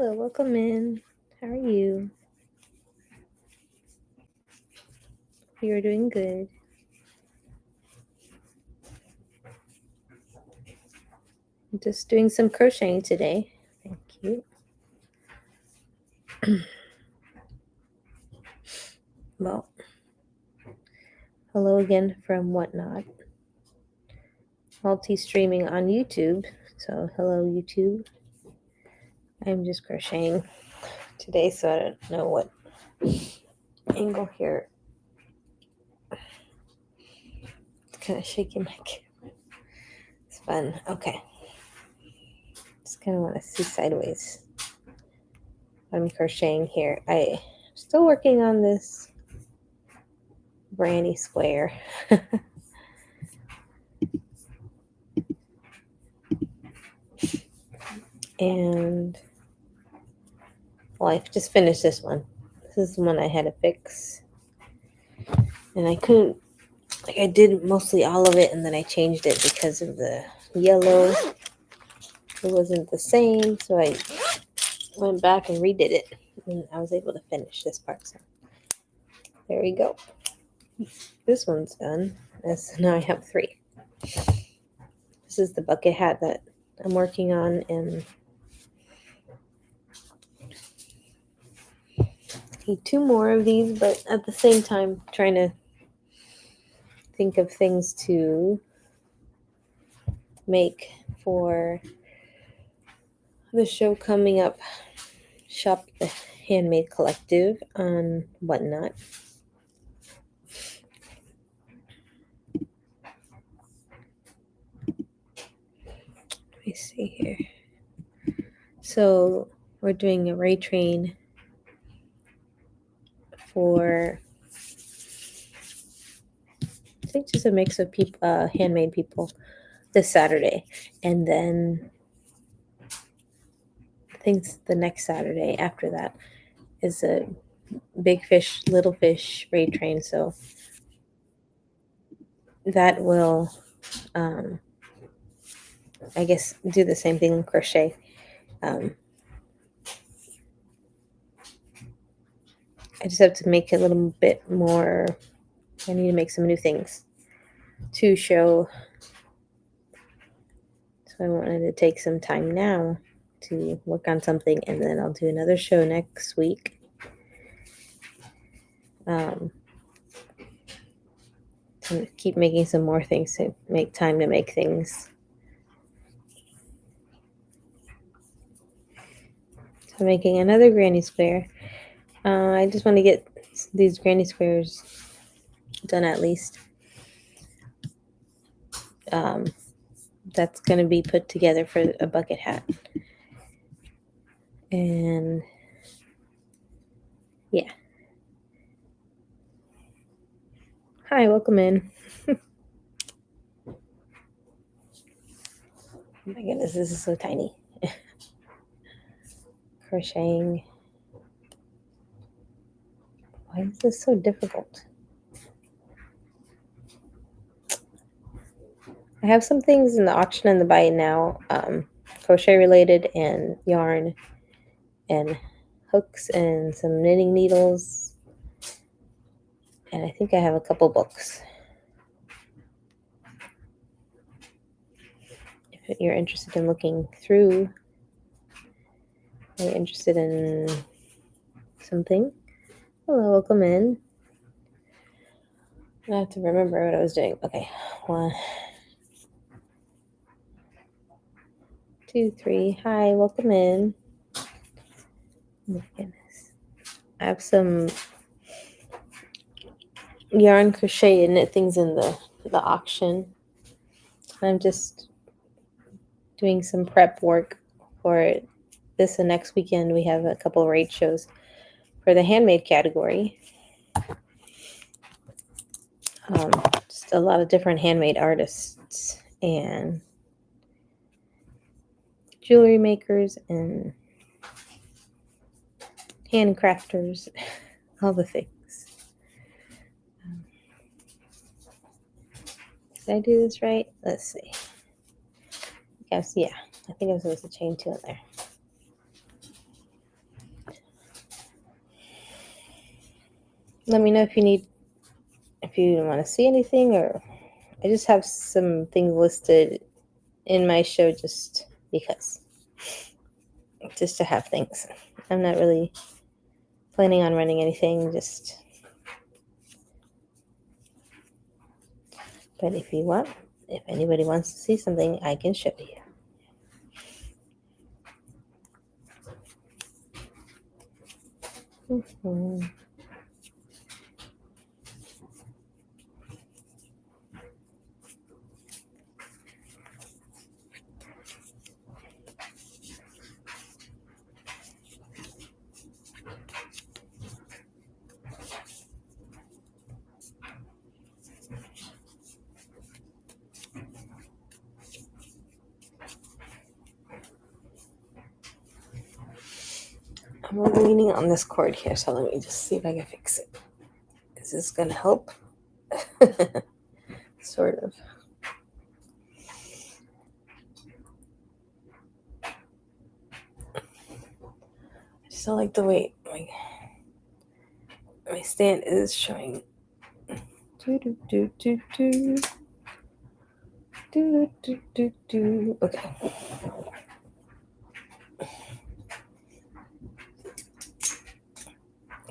Hello, welcome in. How are you? You're doing good. I'm just doing some crocheting today. Thank you. Well, hello again from Whatnot. Multi-streaming on YouTube. So hello, YouTube. I'm just crocheting today, so I don't know what angle here. It's kind of shaking my camera. It's fun. Okay. Just kind of want to see sideways. I'm crocheting here. I'm still working on this granny square. And well, I just finished this one. This is the one I had to fix. And I couldn't, like, I did mostly all of it, and then I changed it because of the yellow. It wasn't the same, so I went back and redid it, and I was able to finish this part. So there we go. This one's done. So now I have 3. This is the bucket hat that I'm working on, and I need 2 more of these, but at the same time trying to think of things to make for the show coming up, Shop the Handmade Collective on Whatnot. Let me see here. So we're doing a ray train for, I think, just a mix of people, handmade people, this Saturday, and then I think the next Saturday after that is a big fish, little fish ray train. So that will, I guess, do the same thing in crochet. I just have to make it a little bit more. I need to make some new things to show. So I wanted to take some time now to work on something, and then I'll do another show next week. To keep making some more things, to make time to make things. So I'm making another granny square. I just want to get these granny squares done at least. That's going to be put together for a bucket hat. And yeah. Hi, welcome in. Oh my goodness, this is so tiny. Crocheting. Why is this so difficult? I have some things in the auction and the buy now, crochet related, and yarn and hooks and some knitting needles. And I think I have a couple books. If you're interested in looking through, are you interested in something? Hello, welcome in. I have to remember what I was doing. Okay, 1, 2, 3. Hi, welcome in. Oh my goodness. I have some yarn, crochet, and knit things in the auction. I'm just doing some prep work for this and next weekend. We have a couple of raid shows for the handmade category. Just a lot of different handmade artists and jewelry makers and handcrafters, all the things. Did I do this right? Let's see. Yes, yeah. I think I'm supposed to chain 2 in there. let me know if you want to see anything, or I just have some things listed in my show just because, just to have things. I'm not really planning on running anything, but if anybody wants to see something, I can show you. Mm-hmm. I'm leaning on this cord here, so let me just see if I can fix it. Is this going to help? Sort of. I just don't like the way my stand is showing. Okay.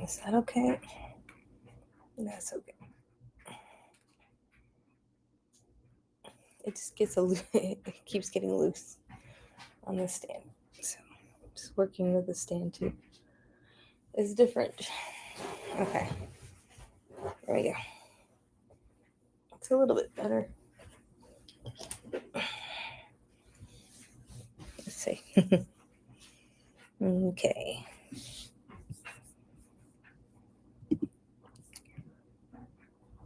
Is that okay? That's okay. It just gets it keeps getting loose on the stand. So just working with the stand too is different. Okay. There we go. It's a little bit better. Let's see. Okay.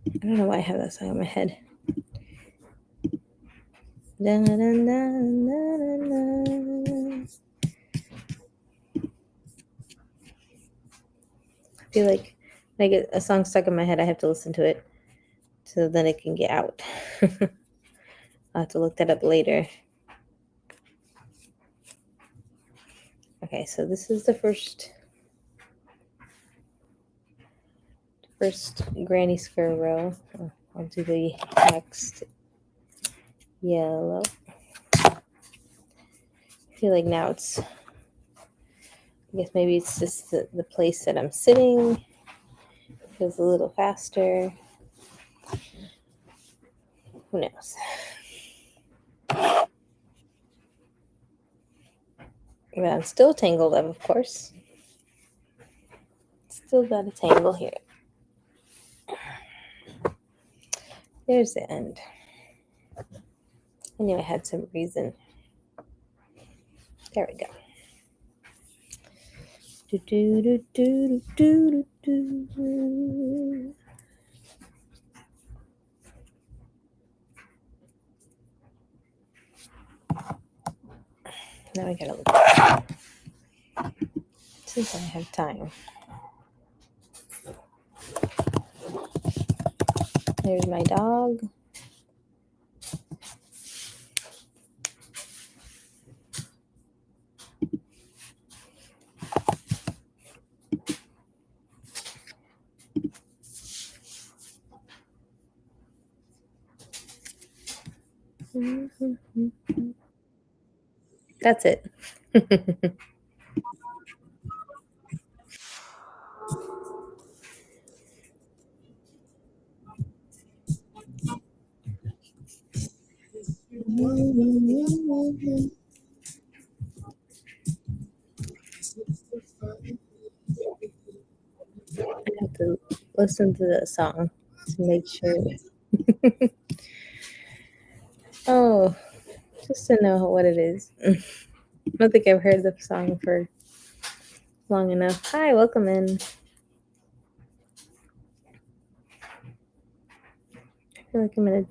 I don't know why I have that song in my head. Da, da, da, da, da. I feel like when I get a song stuck in my head, I have to listen to it so then it can get out. I'll have to look that up later. Okay, so this is the first granny square row. I'll do the next yellow. I feel like now I guess maybe it's just the place that I'm sitting. It feels a little faster. Who knows? But I'm still tangled up, of course. Still got a tangle here. There's the end. I knew I had some reason. There we go. Do, do, do, do, do, do, do. Now I gotta look since I have time. There's my dog. That's it. I have to listen to the song to make sure. Oh, just to know what it is. I don't think I've heard the song for long enough. Hi, welcome in. I feel like I'm in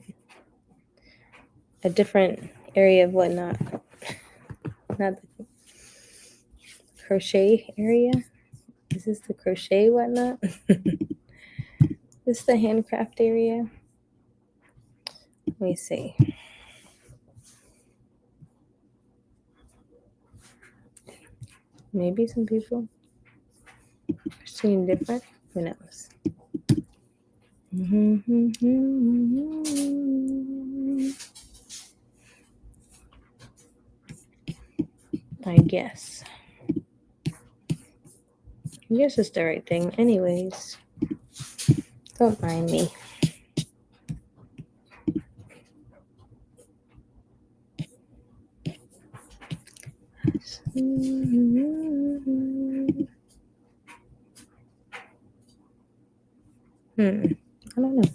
a different area of whatnot. Not the crochet area. Is this the crochet whatnot? This is the handcraft area. Let me see. Maybe some people are seeing different. Who knows? I guess. I guess it's the right thing. Anyways, don't mind me. I don't know.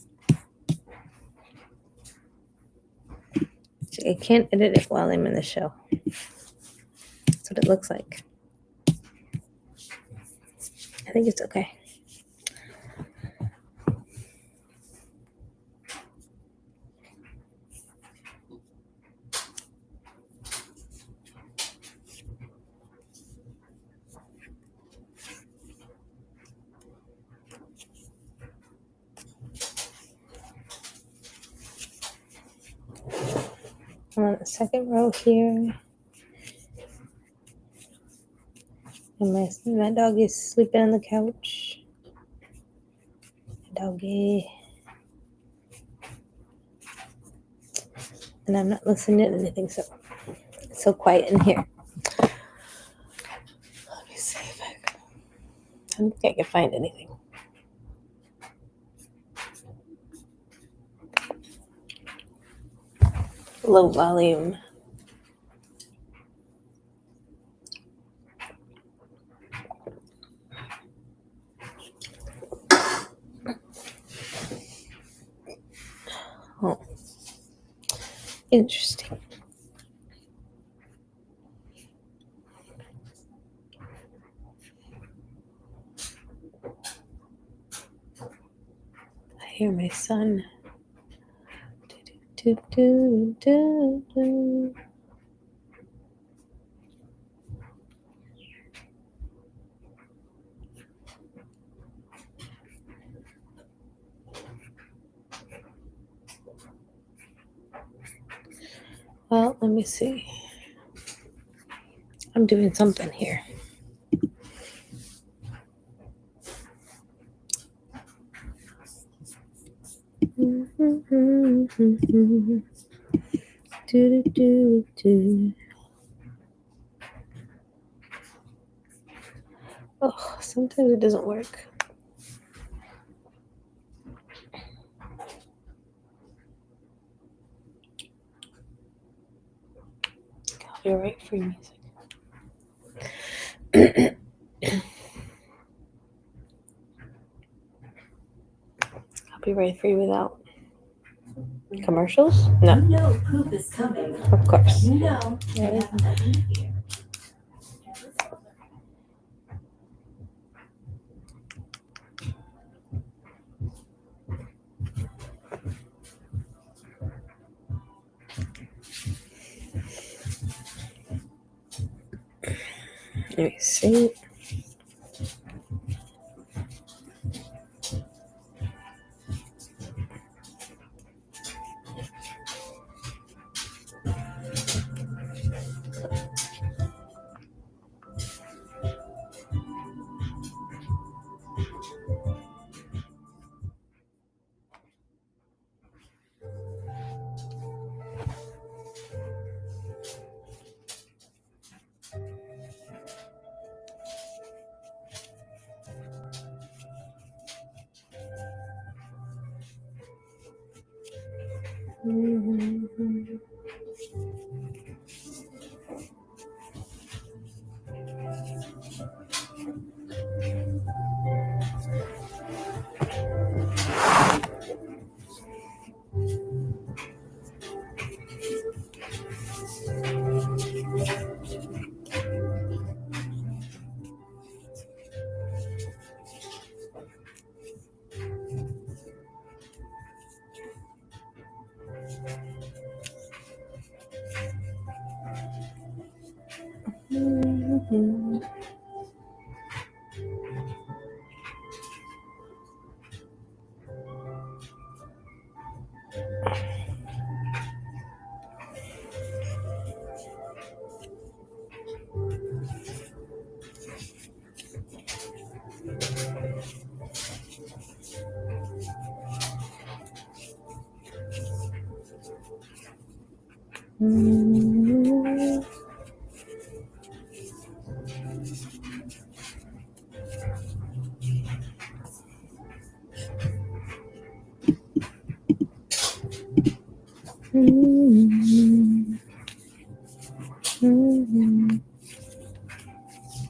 I can't edit it while I'm in the show. That's what it looks like. I think it's okay. I'm on the second row here. And my dog is sleeping on the couch. Doggy. And I'm not listening to anything, so it's so quiet in here. Let me see if I don't think I can find anything. Low volume. Oh, interesting. I hear my son. Do, do, do, do. Well, let me see. I'm doing something here. Do, do, do. Oh, sometimes it doesn't work. Copyright free music. Copyright free without commercials? No. You know poop is coming. Of course. You know you have nothing to fear. Let me see. Mm-hmm. Mm-hmm. Mm-hmm.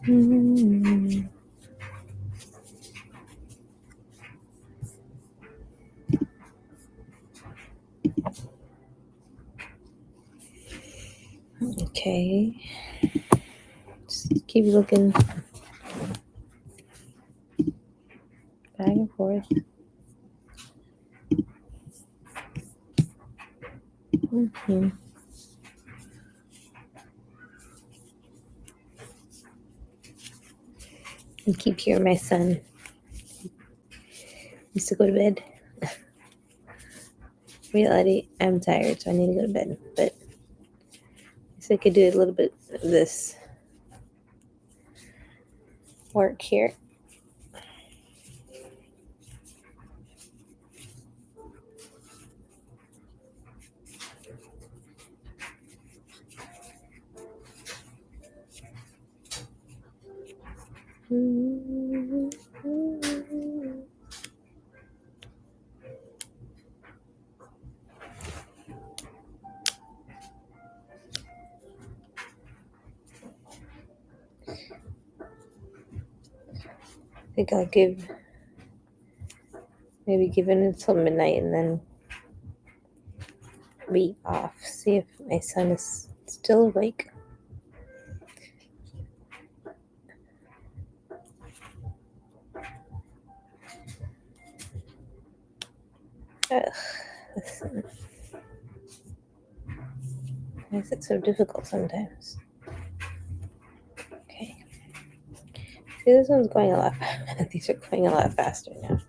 Mm-hmm. Okay. Just keep looking back and forth. Mm-hmm. And keep hearing my son. He used to go to bed. Reality, I'm tired, so I need to go to bed. But so I could do a little bit of this work here. Mm-hmm. I think I'll maybe give it until midnight and then be off. See if my son is still awake. Ugh, listen. Why is it so difficult sometimes? Okay. See, this one's going a lot. These are going a lot faster now.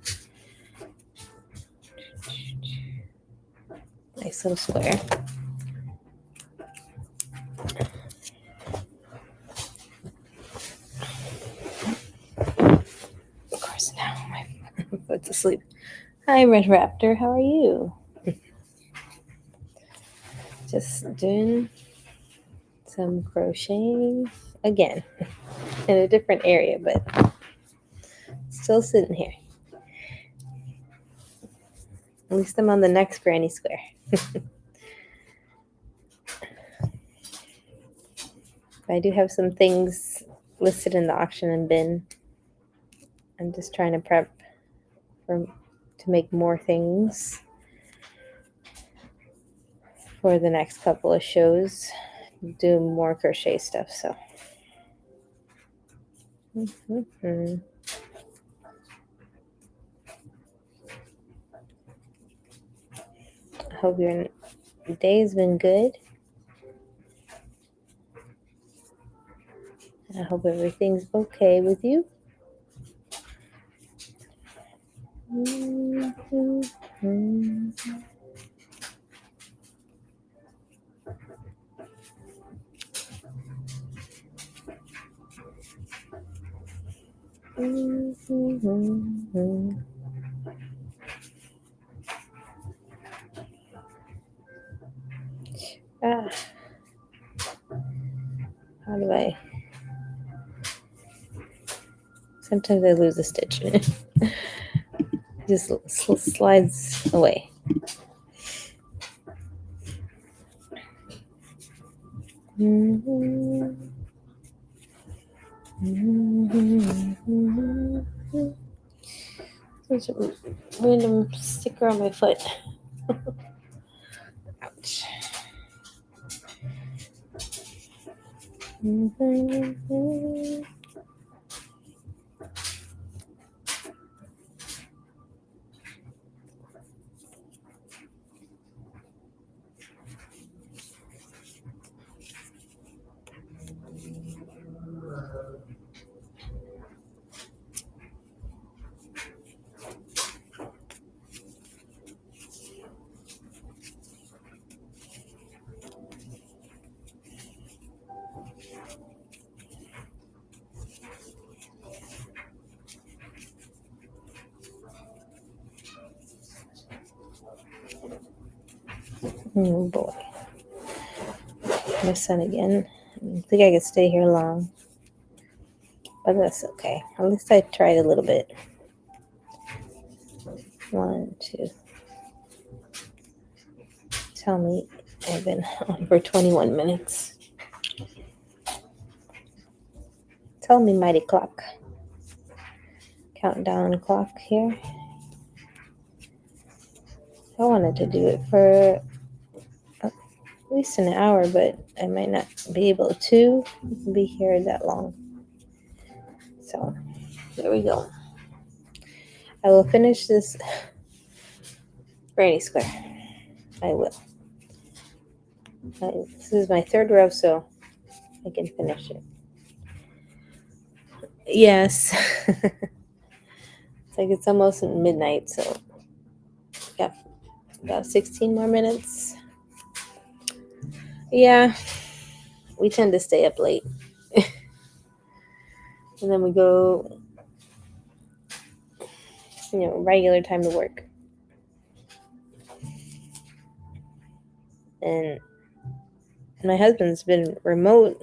Nice little square. Of course, now my foot's asleep. Hi, Red Raptor. How are you? Just doing some crocheting again in a different area, but still sitting here. At least I'm on the next granny square. I do have some things listed in the auction and bin. I'm just trying to prep to make more things for the next couple of shows. Do more crochet stuff. So. Mm-hmm. I hope your day's been good. I hope everything's okay with you. Mm-hmm. Mm-hmm. Ah, how do I? Sometimes I lose a stitch and it just slides away. Mm-hmm. Mm-hmm. There's a random sticker on my foot. Ouch. Mm-hmm. Oh boy. my son again. I don't think I could stay here long, but that's okay. At least I tried a little bit. 1, 2. Tell me I've been on for 21 minutes. Tell me, mighty clock. Countdown clock here. I wanted to do it for at least an hour, but I might not be able to be here that long. So there we go. I will finish this granny square. I will. This is my third row, so I can finish it. Yes. It's like it's almost midnight, so got about 16 more minutes. Yeah, we tend to stay up late. And then we go, regular time to work. And my husband's been remote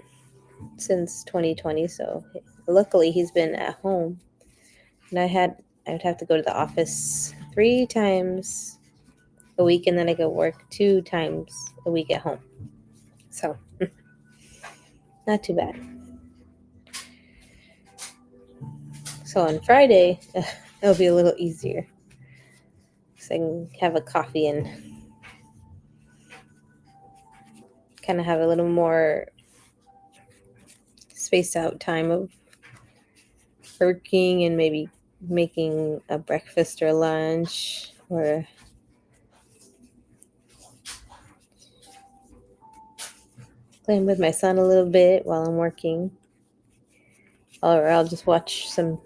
since 2020, so luckily he's been at home. And I would have to go to the office 3 times a week, and then I could work 2 times a week at home. So not too bad. So on Friday, it'll be a little easier. So I can have a coffee and kind of have a little more spaced out time of working and maybe making a breakfast or lunch, or playing with my son a little bit while I'm working. Or I'll just watch some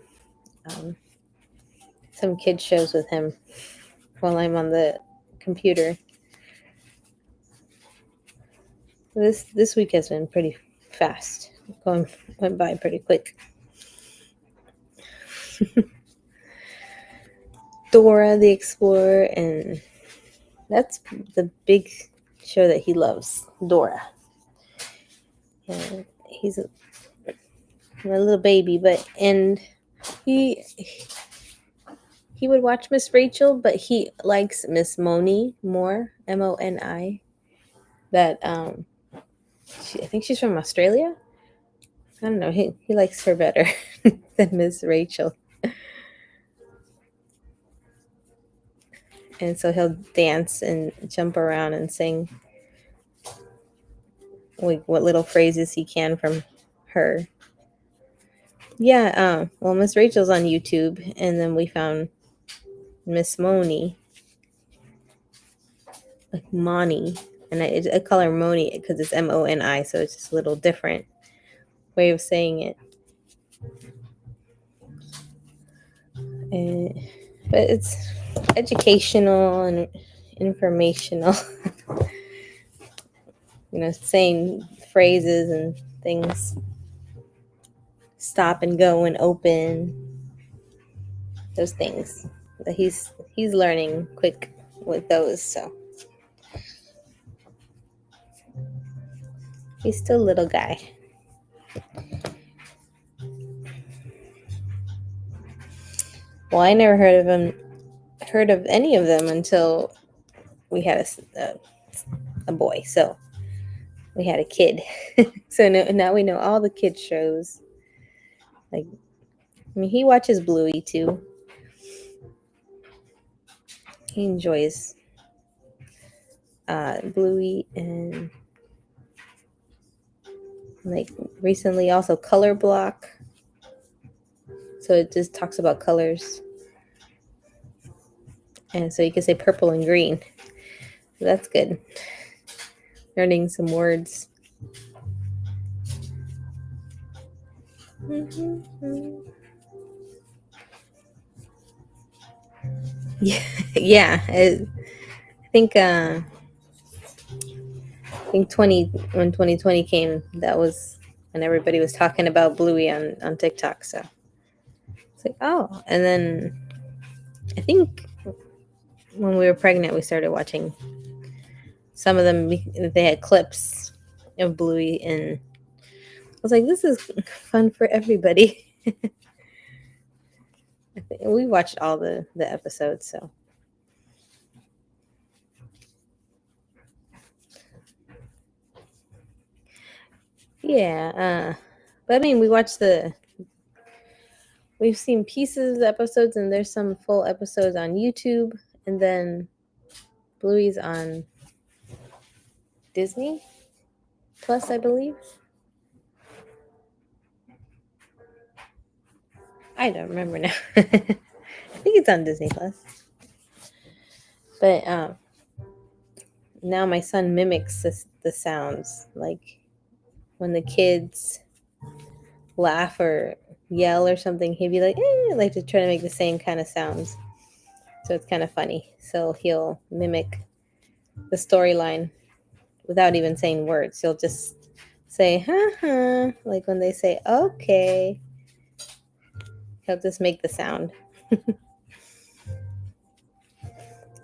kid shows with him while I'm on the computer. This week has been pretty fast. Went by pretty quick. Dora the Explorer, and that's the big show that he loves, Dora. And he's a little baby, and he would watch Miss Rachel, but he likes Miss Moni more, Moni. That I think she's from Australia. I don't know. He likes her better than Miss Rachel. And so he'll dance and jump around and sing what little phrases he can from her. Yeah, well, Miss Rachel's on YouTube, and then we found Miss Moni, like Moni, and I call her Moni because it's Moni, so it's just a little different way of saying it. But it's educational and informational. Saying phrases and things. Stop and go and open. Those things that he's learning quick with those. So he's still a little guy. Well, I never heard of any of them until we had a boy. So we had a kid. So now we know all the kid shows. He watches Bluey too. He enjoys Bluey, and recently also Color Block. So it just talks about colors. And so you can say purple and green. So that's good. Learning some words. Yeah. I think when 2020 came, that was when everybody was talking about Bluey on TikTok. So it's like, oh, and then I think when we were pregnant, we started watching some of them. They had clips of Bluey, and I was like, this is fun for everybody. We watched all the episodes, so. Yeah, but I mean, we've seen pieces of the episodes, and there's some full episodes on YouTube, and then Bluey's on Disney Plus, I believe. I don't remember now. I think it's on Disney Plus. But now my son mimics the sounds, like when the kids laugh or yell or something, he'd be like to try to make the same kind of sounds. So it's kind of funny. So he'll mimic the storyline without even saying words. He'll just say, ha, like when they say, okay. He'll just make the sound.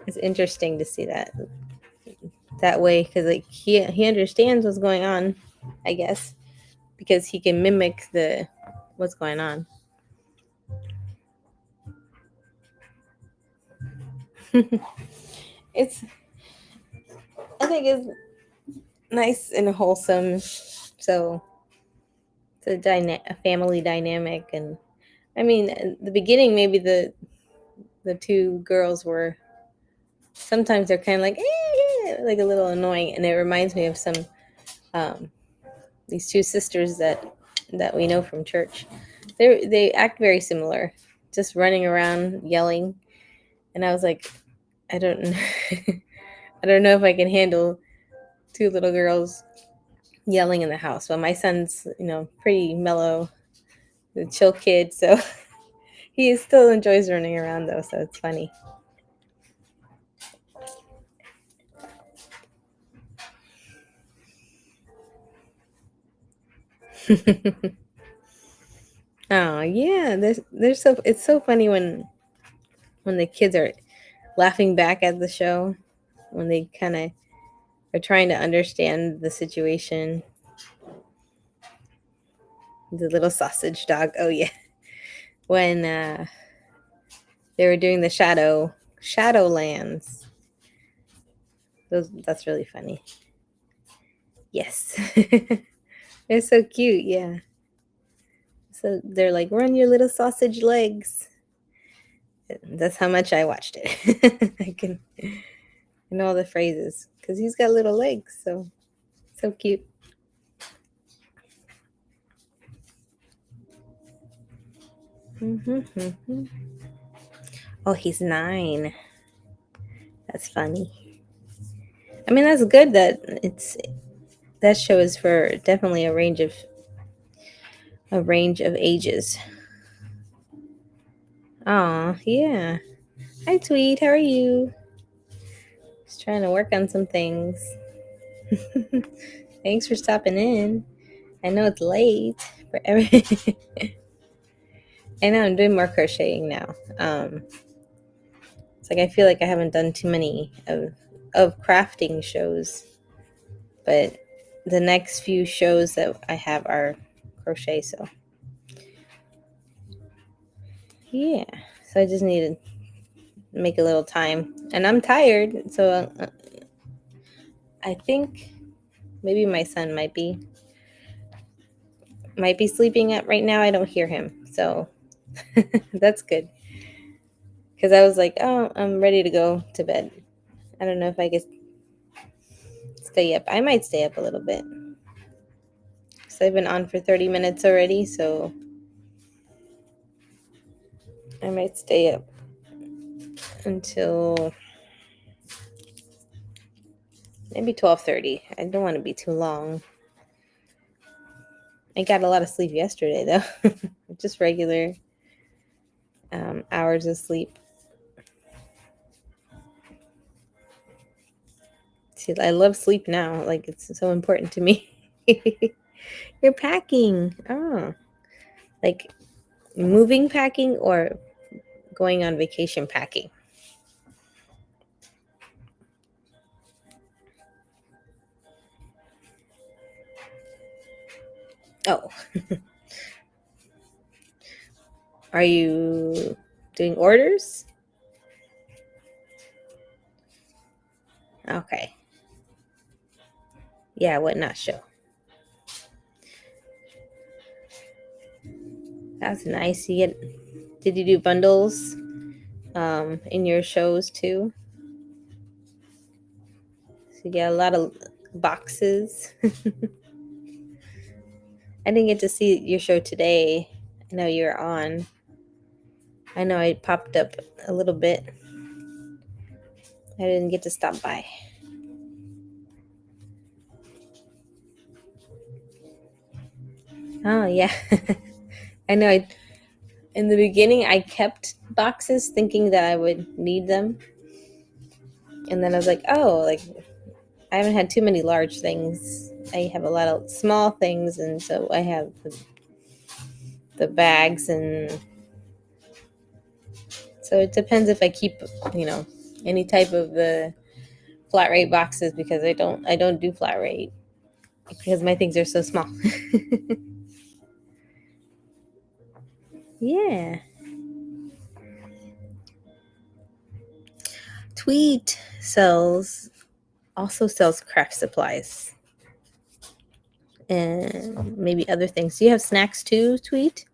It's interesting to see that way, because like he understands what's going on, I guess, because he can mimic what's going on. I think it's nice and wholesome. So it's a family dynamic, and I mean, in the beginning, maybe the two girls were sometimes they're kind of like a little annoying, and it reminds me of some these two sisters that we know from church. They act very similar, just running around yelling, and I was like, I don't I don't know if I can handle two little girls yelling in the house. But my son's pretty mellow, a chill kid, so he still enjoys running around though, so it's funny. Oh yeah, there's so it's so funny when the kids are laughing back at the show, when they kind of are trying to understand the situation. The little sausage dog. Oh yeah, when they were doing the Shadowlands. That's really funny. Yes, they're so cute. Yeah. So they're like, run your little sausage legs. That's how much I watched it. I know all the phrases because he's got little legs. So cute. Mm-hmm. Oh, he's 9. That's funny. I mean, that's good that that show is for definitely a range of ages. Oh, yeah. Hi, Tweet. How are you? Just trying to work on some things. Thanks for stopping in. I know it's late for every. I know I'm doing more crocheting now. It's like I feel like I haven't done too many of crafting shows, but the next few shows that I have are crochet. So yeah, so I just need to make a little time, and I'm tired, so I think maybe my son might be sleeping at right now. I don't hear him, so that's good. Because I was like, oh, I'm ready to go to bed. I don't know if I could stay up. I might stay up a little bit. So I've been on for 30 minutes already, so I might stay up until maybe 12:30. I don't want to be too long. I got a lot of sleep yesterday, though. Just regular hours of sleep. See, I love sleep now. Like, it's so important to me. You're packing. Oh, like moving packing or going on vacation packing? Oh, are you doing orders? Okay. Yeah, what not show? That's nice. Did you do bundles in your shows too? So you get a lot of boxes. I didn't get to see your show today. I know you're on. I know I popped up a little bit. I didn't get to stop by. Oh yeah. I know in the beginning I kept boxes thinking that I would need them. And then I was like, oh, like I haven't had too many large things. I have a lot of small things, and so I have the bags, and so it depends if I keep, any type of the flat rate boxes, because I don't do flat rate because my things are so small. Yeah. Tweet also sells craft supplies and maybe other things. Do you have snacks too, Tweet?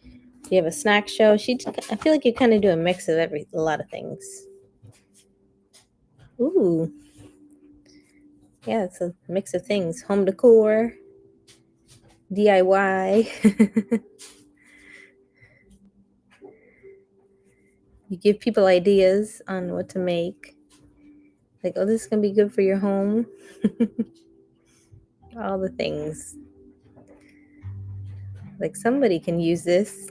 Do you have a snack show? I feel like you kind of do a mix of a lot of things. Ooh, yeah, it's a mix of things. Home decor, DIY. You give people ideas on what to make. Like, oh, this is gonna be good for your home. All the things. Like, somebody can use this.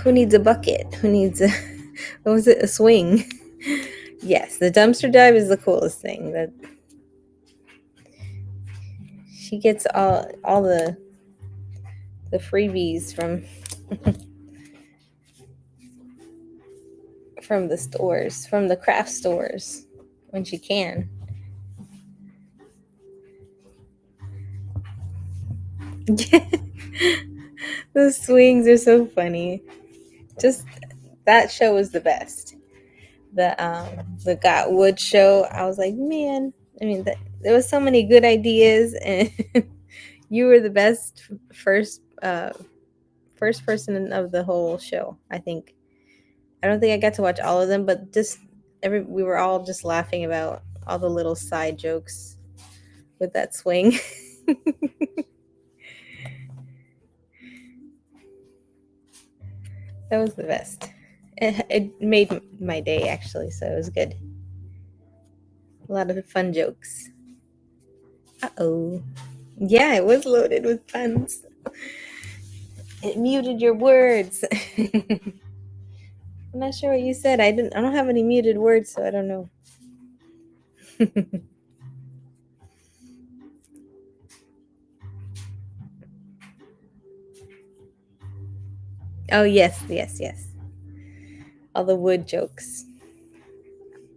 Who needs a bucket? Who needs what was it? A swing. Yes, the dumpster dive is the coolest thing. That she gets all the freebies from the stores, from the craft stores, when she can. The swings are so funny. Just that show was the best. The Got Wood show. I was like, man. I mean, there was so many good ideas, and you were the best first person of the whole show. I think. I don't think I got to watch all of them, but just we were all just laughing about all the little side jokes with that swing. That was the best. It made my day, actually, so it was good. A lot of fun jokes. Uh-oh. Yeah, it was loaded with puns. It muted your words. I'm not sure what you said. I don't have any muted words, so I don't know. Oh, yes. All the wood jokes.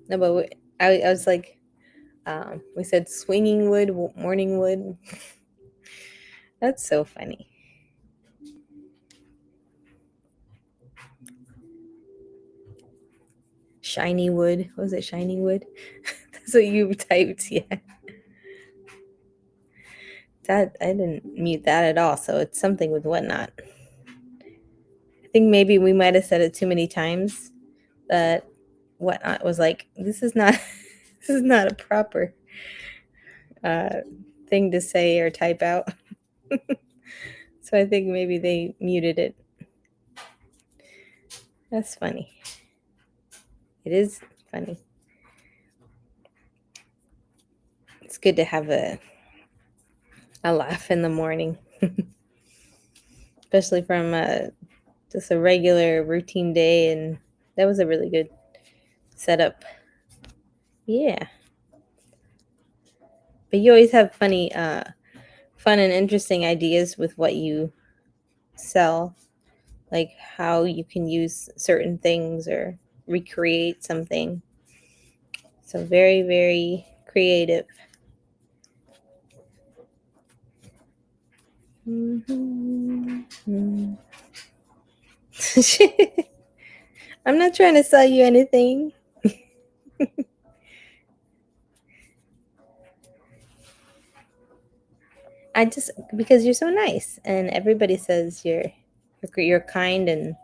No, but I was like, we said swinging wood, morning wood. That's so funny. Shiny wood. What was it? Shiny wood? That's what you typed, yeah. That I didn't mute that at all, so it's something with whatnot. I think maybe we might have said it too many times that whatnot was like, this is not this is not a proper thing to say or type out. So I think maybe they muted it. That's funny. It is funny. It's good to have a laugh in the morning, especially from just a regular routine day, and that was a really good setup. Yeah. But you always have fun and interesting ideas with what you sell, like how you can use certain things or recreate something. So very, very creative. I'm not trying to sell you anything. I just, because you're so nice and everybody says you're kind and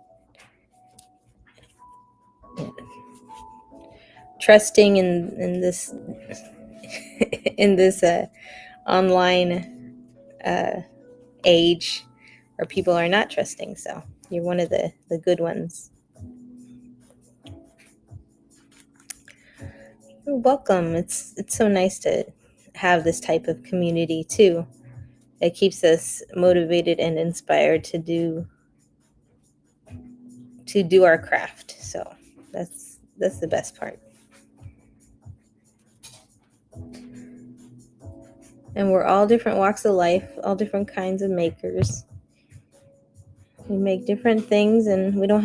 trusting in this in this online age where people are not trusting. So you're one of the good ones. You're welcome. It's so nice to have this type of community too. It keeps us motivated and inspired to do our craft. So that's the best part. And we're all different walks of life, all different kinds of makers. We make different things and we don't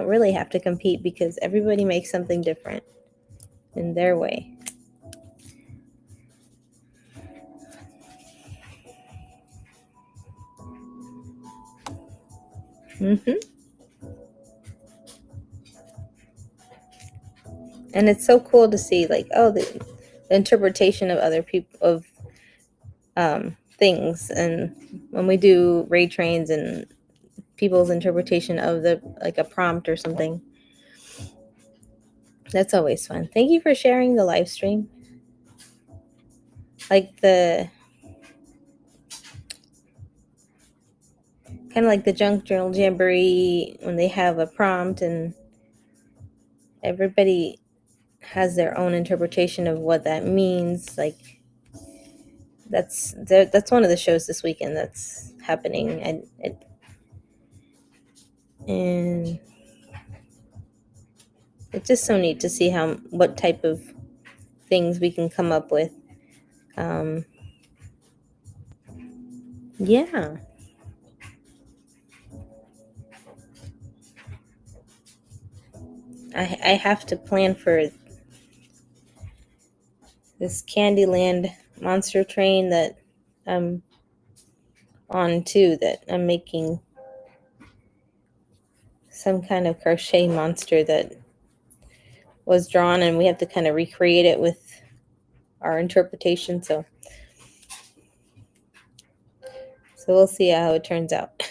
really have to compete because everybody makes something different in their way. And it's so cool to see, like, the interpretation of other people of things, and when we do raid trains and people's interpretation of like a prompt or something, that's always fun. Thank you for sharing the live stream. Like the kind of like the Junk Journal Jamboree, when they have a prompt and everybody has their own interpretation of what that means. Like that's one of the shows this weekend that's happening, and it's just so neat to see what type of things we can come up with. Yeah. I have to plan for this Candyland monster train that I'm on too, that I'm making some kind of crochet monster that was drawn, and we have to kind of recreate it with our interpretation. So we'll see how it turns out.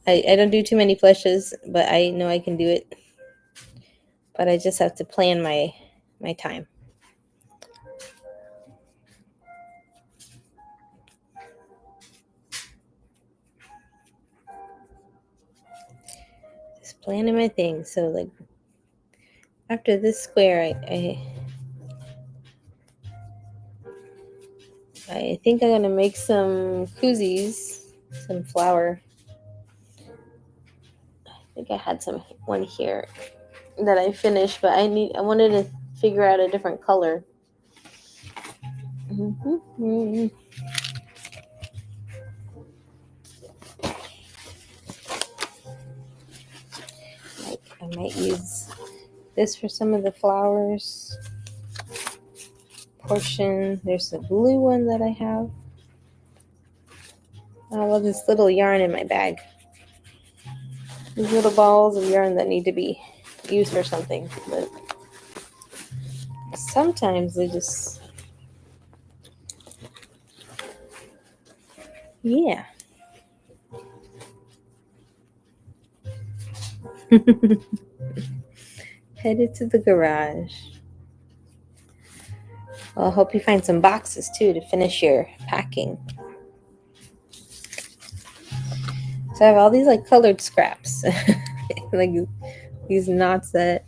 I don't do too many plushes, but I know I can do it. But I just have to plan my time. Just planning my things. So like after this square, I think I'm gonna make some koozies, some flower. I think I had one here that I finished, but I wanted to figure out a different color. I might use this for some of the flowers portion. There's the blue one that I have. I love this little yarn in my bag. These little balls of yarn that need to be used for something, but sometimes they just, yeah. Headed to the garage. Well, I hope you find some boxes too to finish your packing. So I have all these like colored scraps, like these knots that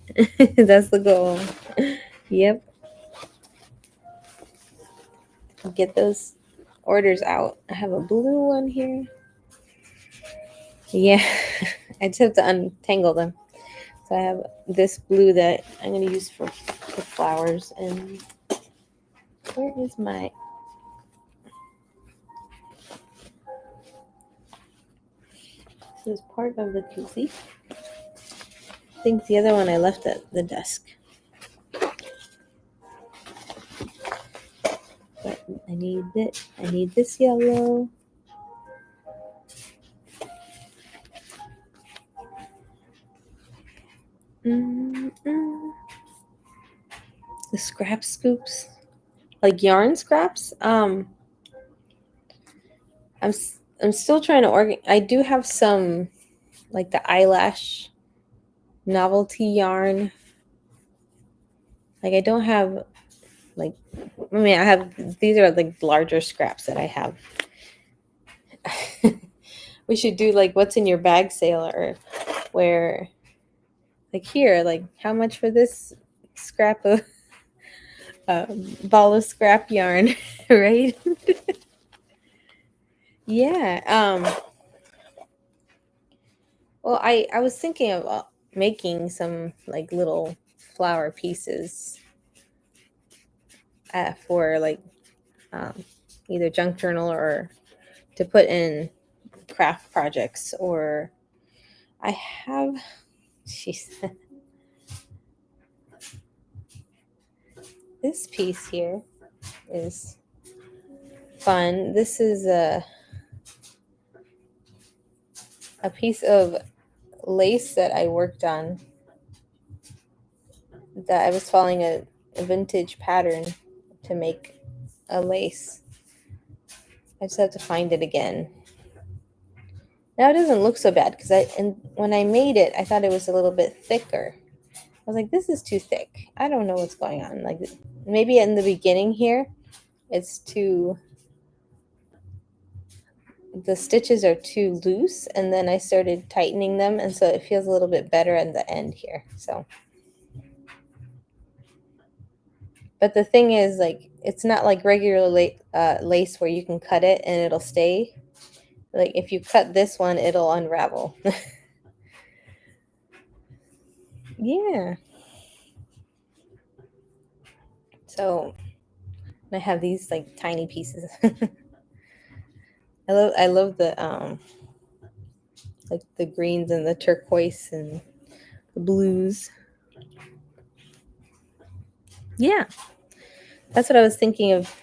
that's the goal. Yep. Get those orders out. I have a blue one here. Yeah, I just have to untangle them. So I have this blue that I'm going to use for flowers. And where is my... This is part of the koozie. I think the other one I left at the desk. But I need it. I need this yellow. Mm-mm. The scrap scoops, like yarn scraps. I'm still trying to organize. I do have some, like the eyelash novelty yarn. Like I don't have, like, I mean, I have, these are like larger scraps that I have. We should do like what's in your bag sale, or where, like here, like how much for this scrap of ball of scrap yarn, right? Yeah. Well, I was thinking of making some like little flower pieces for like either junk journal or to put in craft projects. Or I have, she said, this piece here is fun. This is a piece of lace that I worked on, that I was following a vintage pattern to make a lace. I just have to find it again. Now it doesn't look so bad because when I made it, I thought it was a little bit thicker. I was like, this is too thick. I don't know what's going on. Like maybe in the beginning here, it's too, the stitches are too loose, and then I started tightening them, and so it feels a little bit better at the end here. So, but the thing is, like, it's not like regular lace where you can cut it and it'll stay. Like if you cut this one, it'll unravel. Yeah. So I have these like tiny pieces. I love the like the greens and the turquoise and the blues. Yeah. That's what I was thinking of.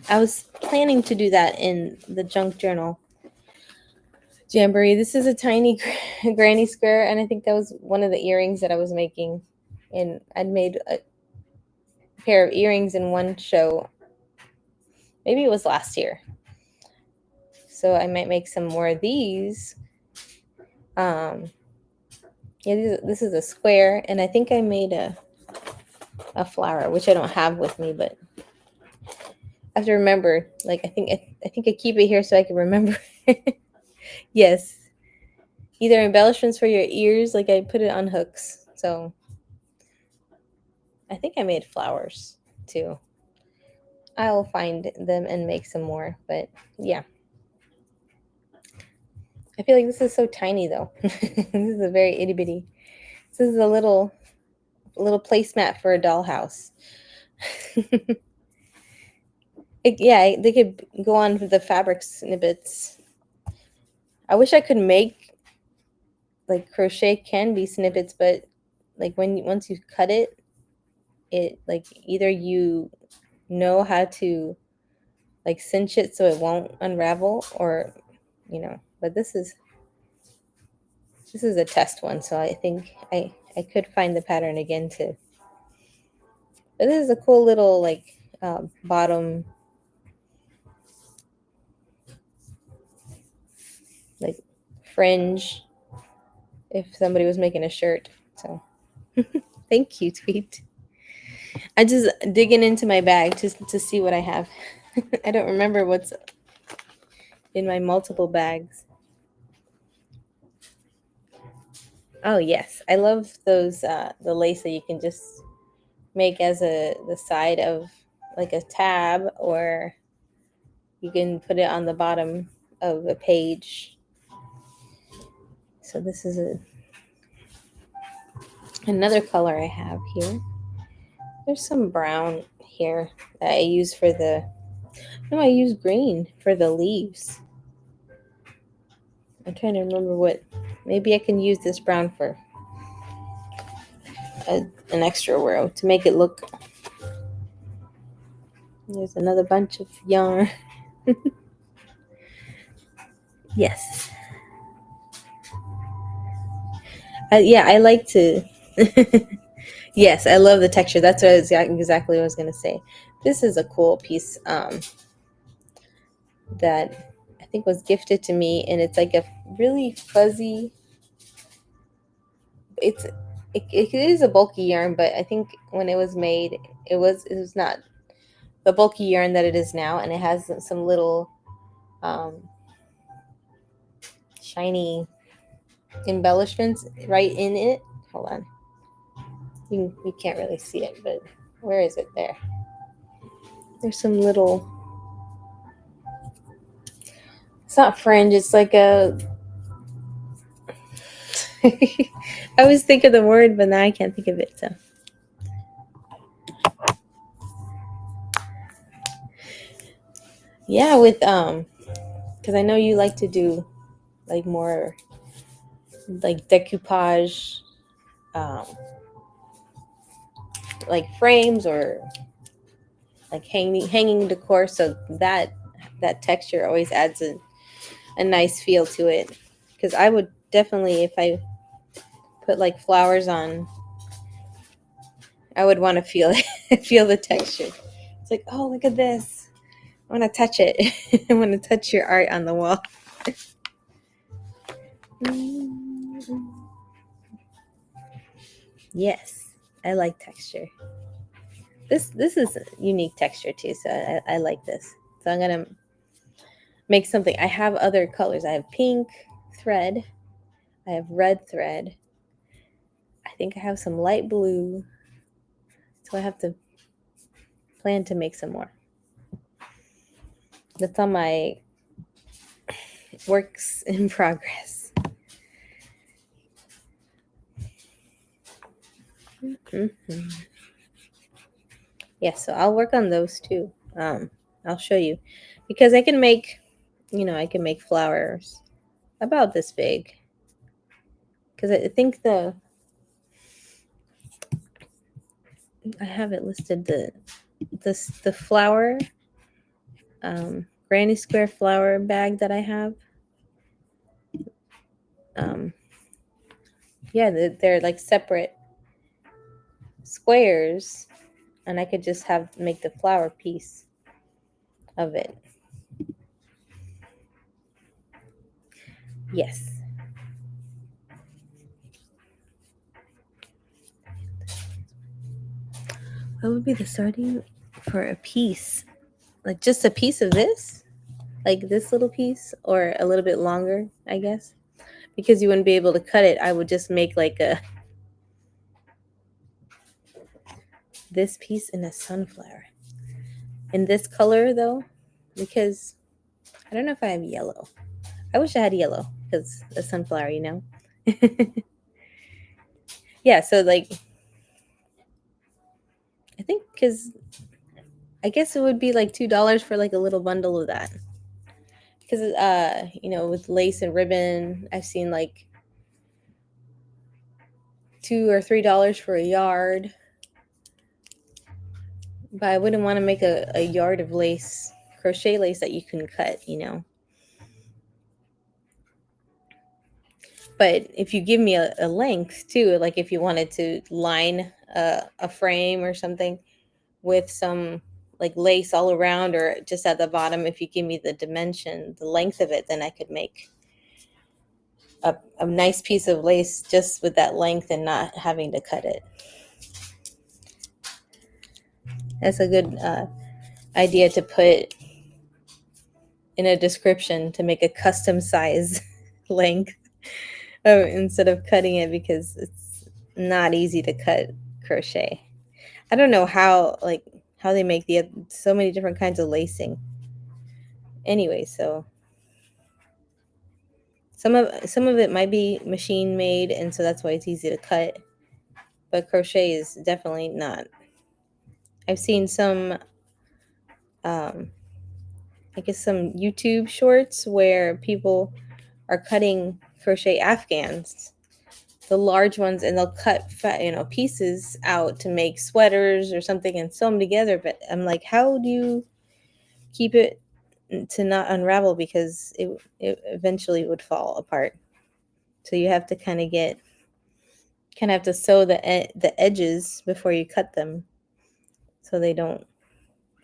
I was planning to do that in the junk journal jamboree. This is a tiny granny square, and I think that was one of the earrings that I was making. And I'd made a pair of earrings in one show. Maybe it was last year. So I might make some more of these. Yeah, this is a square, and I think I made a flower, which I don't have with me, but I have to remember. Like I think I keep it here so I can remember. Yes, either embellishments for your ears, like I put it on hooks. So I think I made flowers too. I'll find them and make some more, but yeah. I feel like this is so tiny though. This is a very itty bitty. This is a little placemat for a dollhouse. Yeah, they could go on the fabric snippets. I wish I could make like crochet candy snippets, but like once you cut it, it like either you know how to like cinch it so it won't unravel, or but this is a test one, so I think I could find the pattern again too. But this is a cool little like bottom, like fringe if somebody was making a shirt. So thank you, Tweet. I just digging into my bag to see what I have. I don't remember what's in my multiple bags. Oh yes, I love those the lace that you can just make as the side of like a tab, or you can put it on the bottom of a page. So this is another color I have here. There's some brown here that I use for I use green for the leaves. I'm trying to remember maybe I can use this brown for an extra row to make it look There's another bunch of yarn. Yes. Yeah, I like to. Yes, I love the texture. That's what exactly what I was gonna say. This is a cool piece that I think was gifted to me, and it's like a really fuzzy. It is a bulky yarn, but I think when it was made, it was not the bulky yarn that it is now, and it has some little um, shiny embellishments right in it. Hold on, you can't really see it, but where is it? There. There's some little. It's not fringe. It's like a. I always think of the word, but now I can't think of it. So. Yeah, with because I know you like to do like more like decoupage, um, like frames or like hanging decor. So that texture always adds a nice feel to it. Because I would definitely, if I put like flowers on, I would want to feel it, feel the texture. It's like, oh, look at this. I want to touch it. I want to touch your art on the wall. Yes, I like texture. This is a unique texture too, so I like this. So I'm gonna make something. I have other colors. I have pink thread. I have red thread. I think I have some light blue. So I have to plan to make some more. That's on my works in progress. Mm-hmm. Yeah, so I'll work on those too. I'll show you because I can make, I can make flowers about this big. Because I think I have it listed the flower granny square flower bag that I have. Yeah, they're like separate squares, and I could just make the flower piece of it. Yes. What would be the starting for a piece? Like just a piece of this? Like this little piece or a little bit longer, I guess. Because you wouldn't be able to cut it, I would just make like this piece in a sunflower. In this color though, because I don't know if I have yellow. I wish I had yellow because a sunflower, Yeah, so like I think because I guess it would be like $2 for like a little bundle of that. Because with lace and ribbon, I've seen like $2 or $3 for a yard. But I wouldn't want to make a yard of lace, crochet lace that you can cut. But if you give me a length too, like if you wanted to line a frame or something with some like lace all around or just at the bottom, if you give me the dimension, the length of it, then I could make a nice piece of lace just with that length and not having to cut it. That's a good idea to put in a description to make a custom size length instead of cutting it because it's not easy to cut crochet. I don't know how they make so many different kinds of lacing. Anyway, so some of it might be machine made, and so that's why it's easy to cut. But crochet is definitely not. I've seen some, I guess, some YouTube shorts where people are cutting crochet afghans. the large ones, and they'll cut pieces out to make sweaters or something and sew them together. But I'm like, how do you keep it to not unravel, because it eventually would fall apart. So you have to kind of have to sew the edges before you cut them so they don't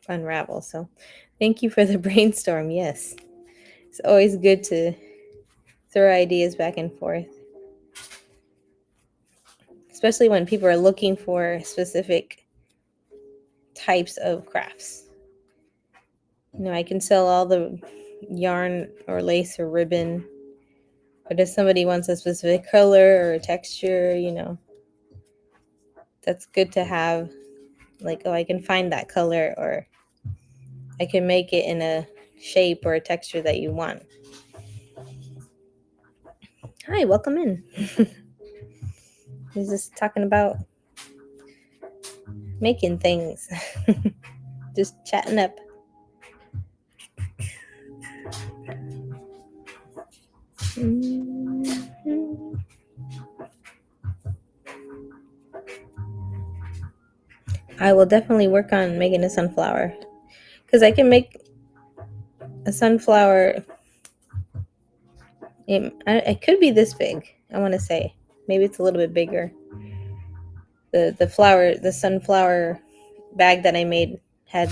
unravel. So thank you for the brainstorm. Yes, it's always good to throw ideas back and forth, especially when people are looking for specific types of crafts. I can sell all the yarn or lace or ribbon, but if somebody wants a specific color or a texture, that's good to have. Like, oh, I can find that color, or I can make it in a shape or a texture that you want. Hi, welcome in. We're just talking about making things. Just chatting up. I will definitely work on making a sunflower, because I can make a sunflower. It could be this big, I want to say. Maybe it's a little bit bigger. The sunflower bag that I made had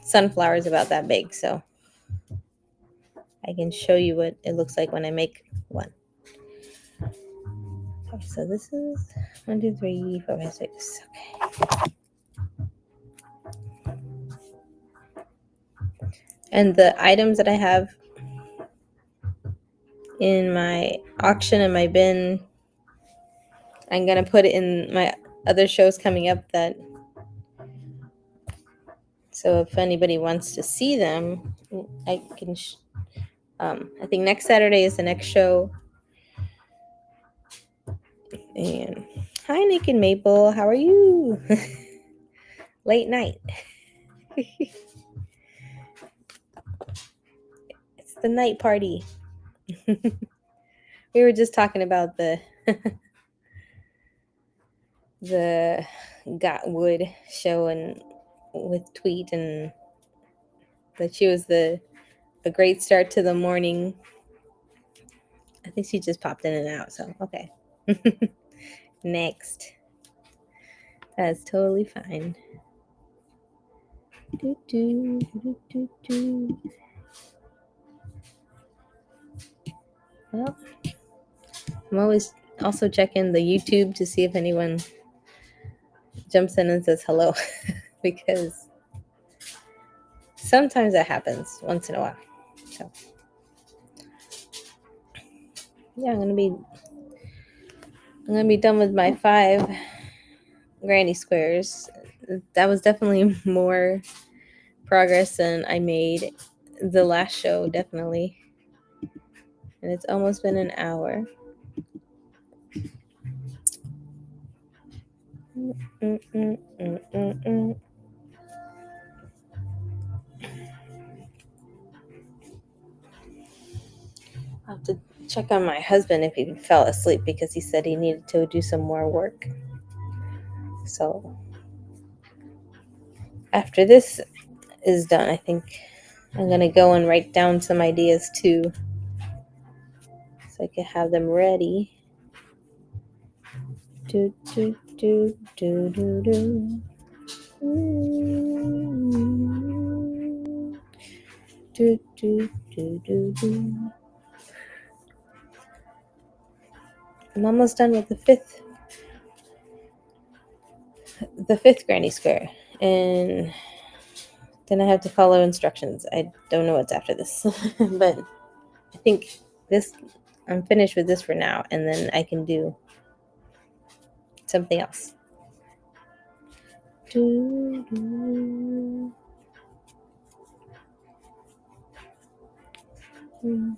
sunflowers about that big, so I can show you what it looks like when I make one. Okay, so this is 1, 2, 3, 4, 5, 6. Okay. And the items that I have in my auction and my bin, I'm gonna put it in my other shows coming up. So if anybody wants to see them, I can. I think next Saturday is the next show. And hi, Nick and Maple, how are you? Late night. It's the night party. We were just talking about the Got Wood show, and with Tweet, and that she was a great start to the morning. I think she just popped in and out, so okay. Next. That's totally fine. Well, I'm always also checking the YouTube to see if anyone jumps in and says hello, because sometimes that happens once in a while. So yeah, I'm gonna be done with my 5 granny squares. That was definitely more progress than I made the last show, definitely. And it's almost been an hour. I'll have to check on my husband if he fell asleep, because he said he needed to do some more work. So after this is done, I think I'm going to go and write down some ideas too, so I can have them ready. Do, do, do, do, do, do. Do, do, do, do, do. I'm almost done with the fifth granny square, and then I have to follow instructions. I don't know what's after this, but I think I'm finished with this for now, and then I can do something else. Do, do. Mm-hmm.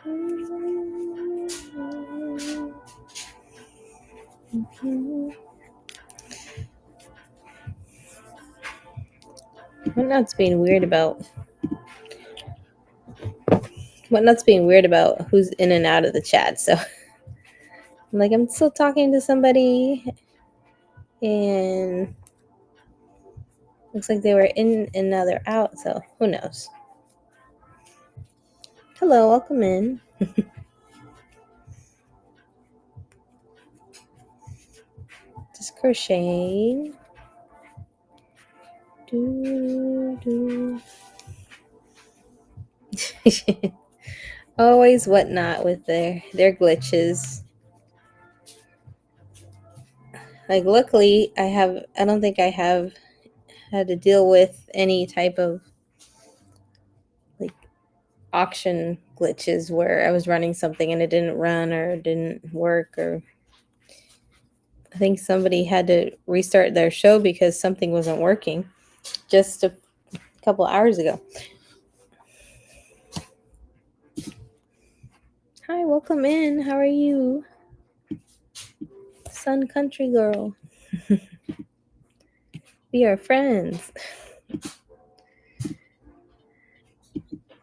Mm-hmm. Whatnot's being weird about who's in and out of the chat, so I'm like, I'm still talking to somebody, and looks like they were in and now they're out, so who knows. Hello, welcome in. Just crocheting. Do. Always whatnot with their glitches. Like, luckily I don't think I have had to deal with any type of like auction glitches where I was running something and it didn't run or it didn't work, or I think somebody had to restart their show because something wasn't working just a couple hours ago. Hi, welcome in. How are you? Sun Country Girl. We are friends.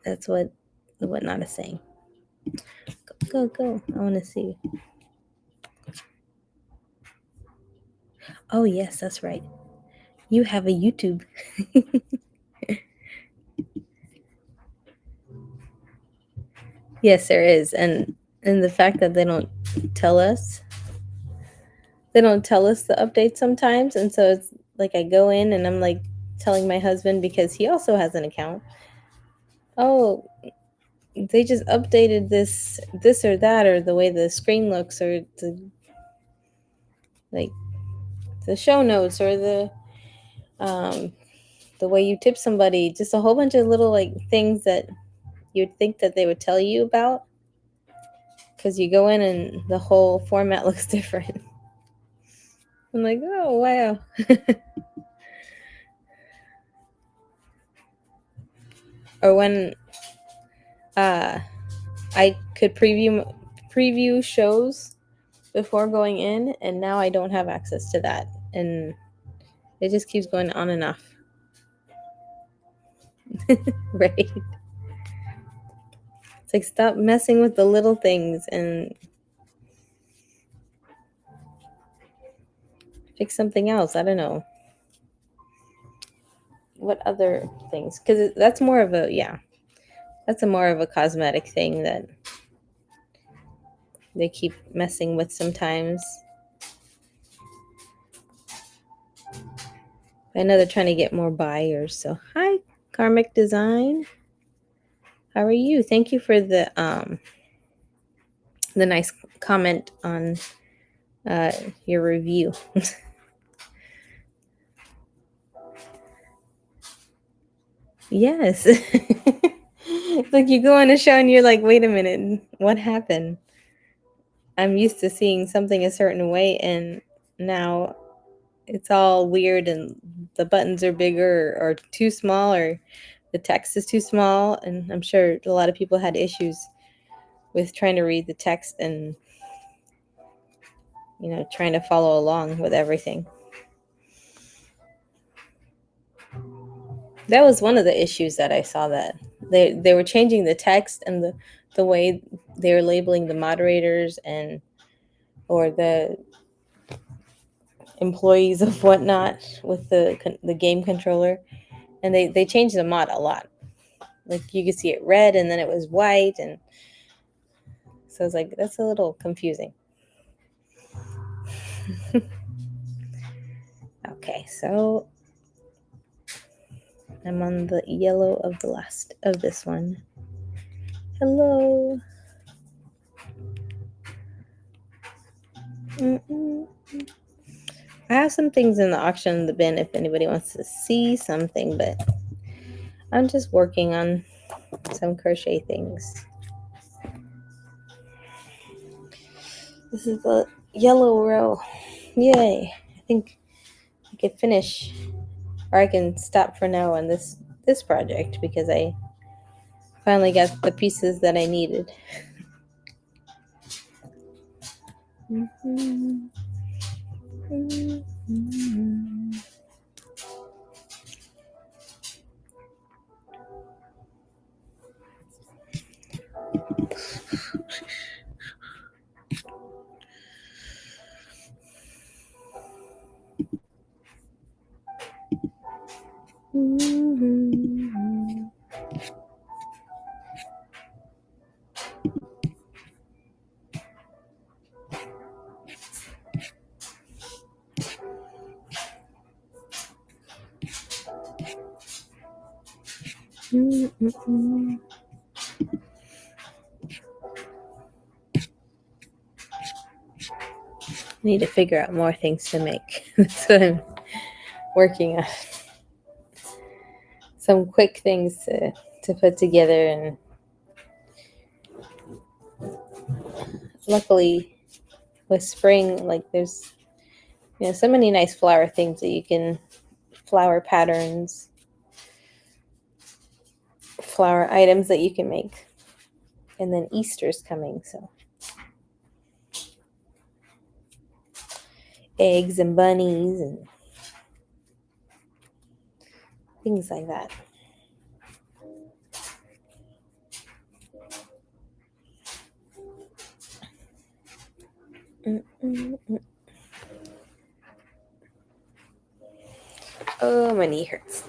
That's what the whatnot is saying. Go. I want to see. Oh, yes, that's right. You have a YouTube. Yes, there is. And the fact that they don't tell us the updates sometimes. And so it's like I go in and I'm like telling my husband, because he also has an account. Oh, they just updated this or that, or the way the screen looks, or the show notes, or the way you tip somebody, just a whole bunch of little like things that you'd think that they would tell you about, because you go in and the whole format looks different. I'm like, oh wow. Or when I could preview shows before going in, and now I don't have access to that, and it just keeps going on and off. Right? It's like, stop messing with the little things and fix something else. I don't know what other things, because that's more of a cosmetic thing that they keep messing with sometimes. I know they're trying to get more buyers. So hi, Karmic Design. How are you? Thank you for the nice comment on your review. Yes. It's like you go on a show and you're like, wait a minute, what happened? I'm used to seeing something a certain way, and now it's all weird, and the buttons are bigger or too small, or the text is too small. And I'm sure a lot of people had issues with trying to read the text and, trying to follow along with everything. That was one of the issues that I saw, that they were changing the text and the way they were labeling the moderators or the employees of whatnot with the game controller, and they changed the mod a lot. Like, you could see it red and then it was white, and so I was like, that's a little confusing. Okay, so I'm on the yellow of the last of this one. Hello. I have some things in the auction in the bin if anybody wants to see something, but I'm just working on some crochet things. This is the yellow row. Yay. I think I can finish, or I can stop for now on this project, because I finally got the pieces that I needed. Need to figure out more things to make. That's what I'm working on. Some quick things to put together, and luckily with spring, like there's so many nice flower things that you can, flower patterns, flower items that you can make. And then Easter's coming, so eggs and bunnies and things like that. Oh, my knee hurts.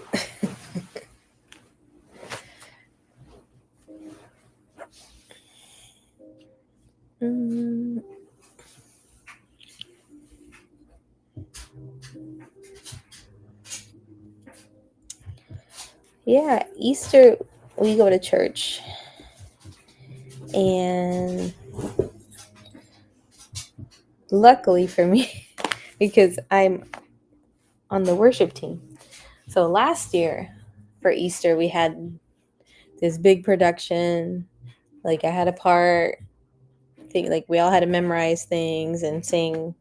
Yeah, Easter we go to church, and luckily for me, because I'm on the worship team. So last year for Easter we had this big production. Like I had a part thing, like we all had to memorize things and sing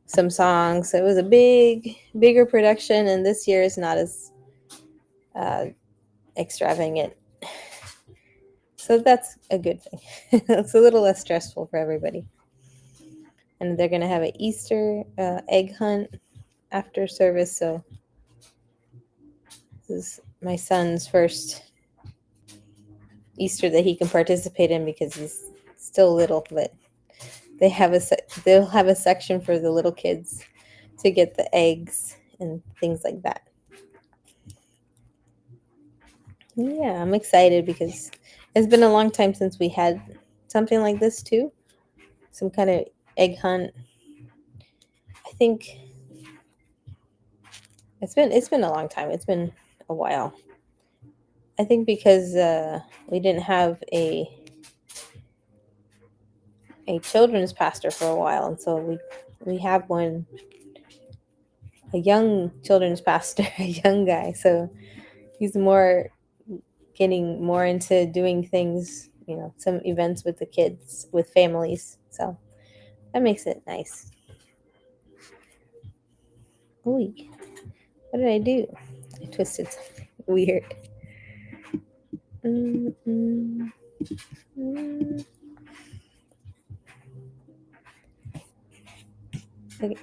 some songs. So it was a bigger production, and this year is not as extravagant. So that's a good thing. It's a little less stressful for everybody. And they're going to have an Easter egg hunt after service. So this is my son's first Easter that he can participate in because he's still little, but they'll have a section for the little kids to get the eggs and things like that. Yeah, I'm excited because it's been a long time since we had something like this too. Some kind of egg hunt. I think it's been a long time. It's been a while. I think because we didn't have a children's pastor for a while, and so we have one, a young children's pastor, a young guy. So he's getting more into doing things, some events with the kids, with families. So that makes it nice. Ooh, what did I do? I twisted something weird. Okay.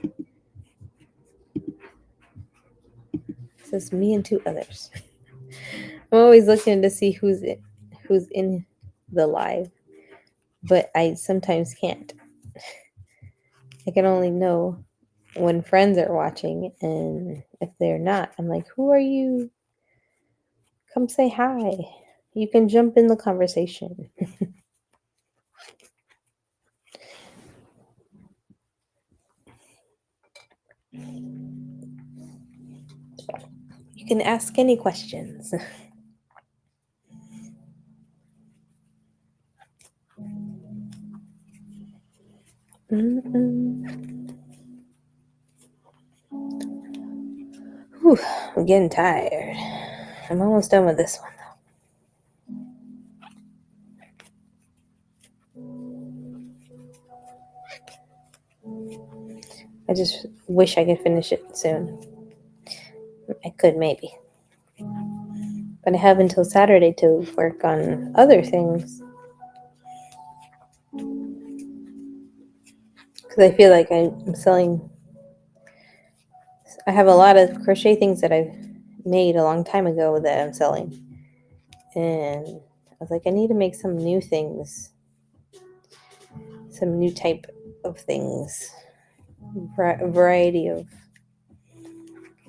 It says me and two others. I'm always looking to see who's in the live, but I sometimes can't. I can only know when friends are watching, and if they're not, I'm like, who are you? Come say hi. You can jump in the conversation. You can ask any questions. Whew, I'm getting tired. I'm almost done with this one, though. I just wish I could finish it soon. I could maybe. But I have until Saturday to work on other things. Because I feel like I'm selling. I have a lot of crochet things that I've made a long time ago that I'm selling. And I was like, I need to make some new things. Some new type of things. Variety of.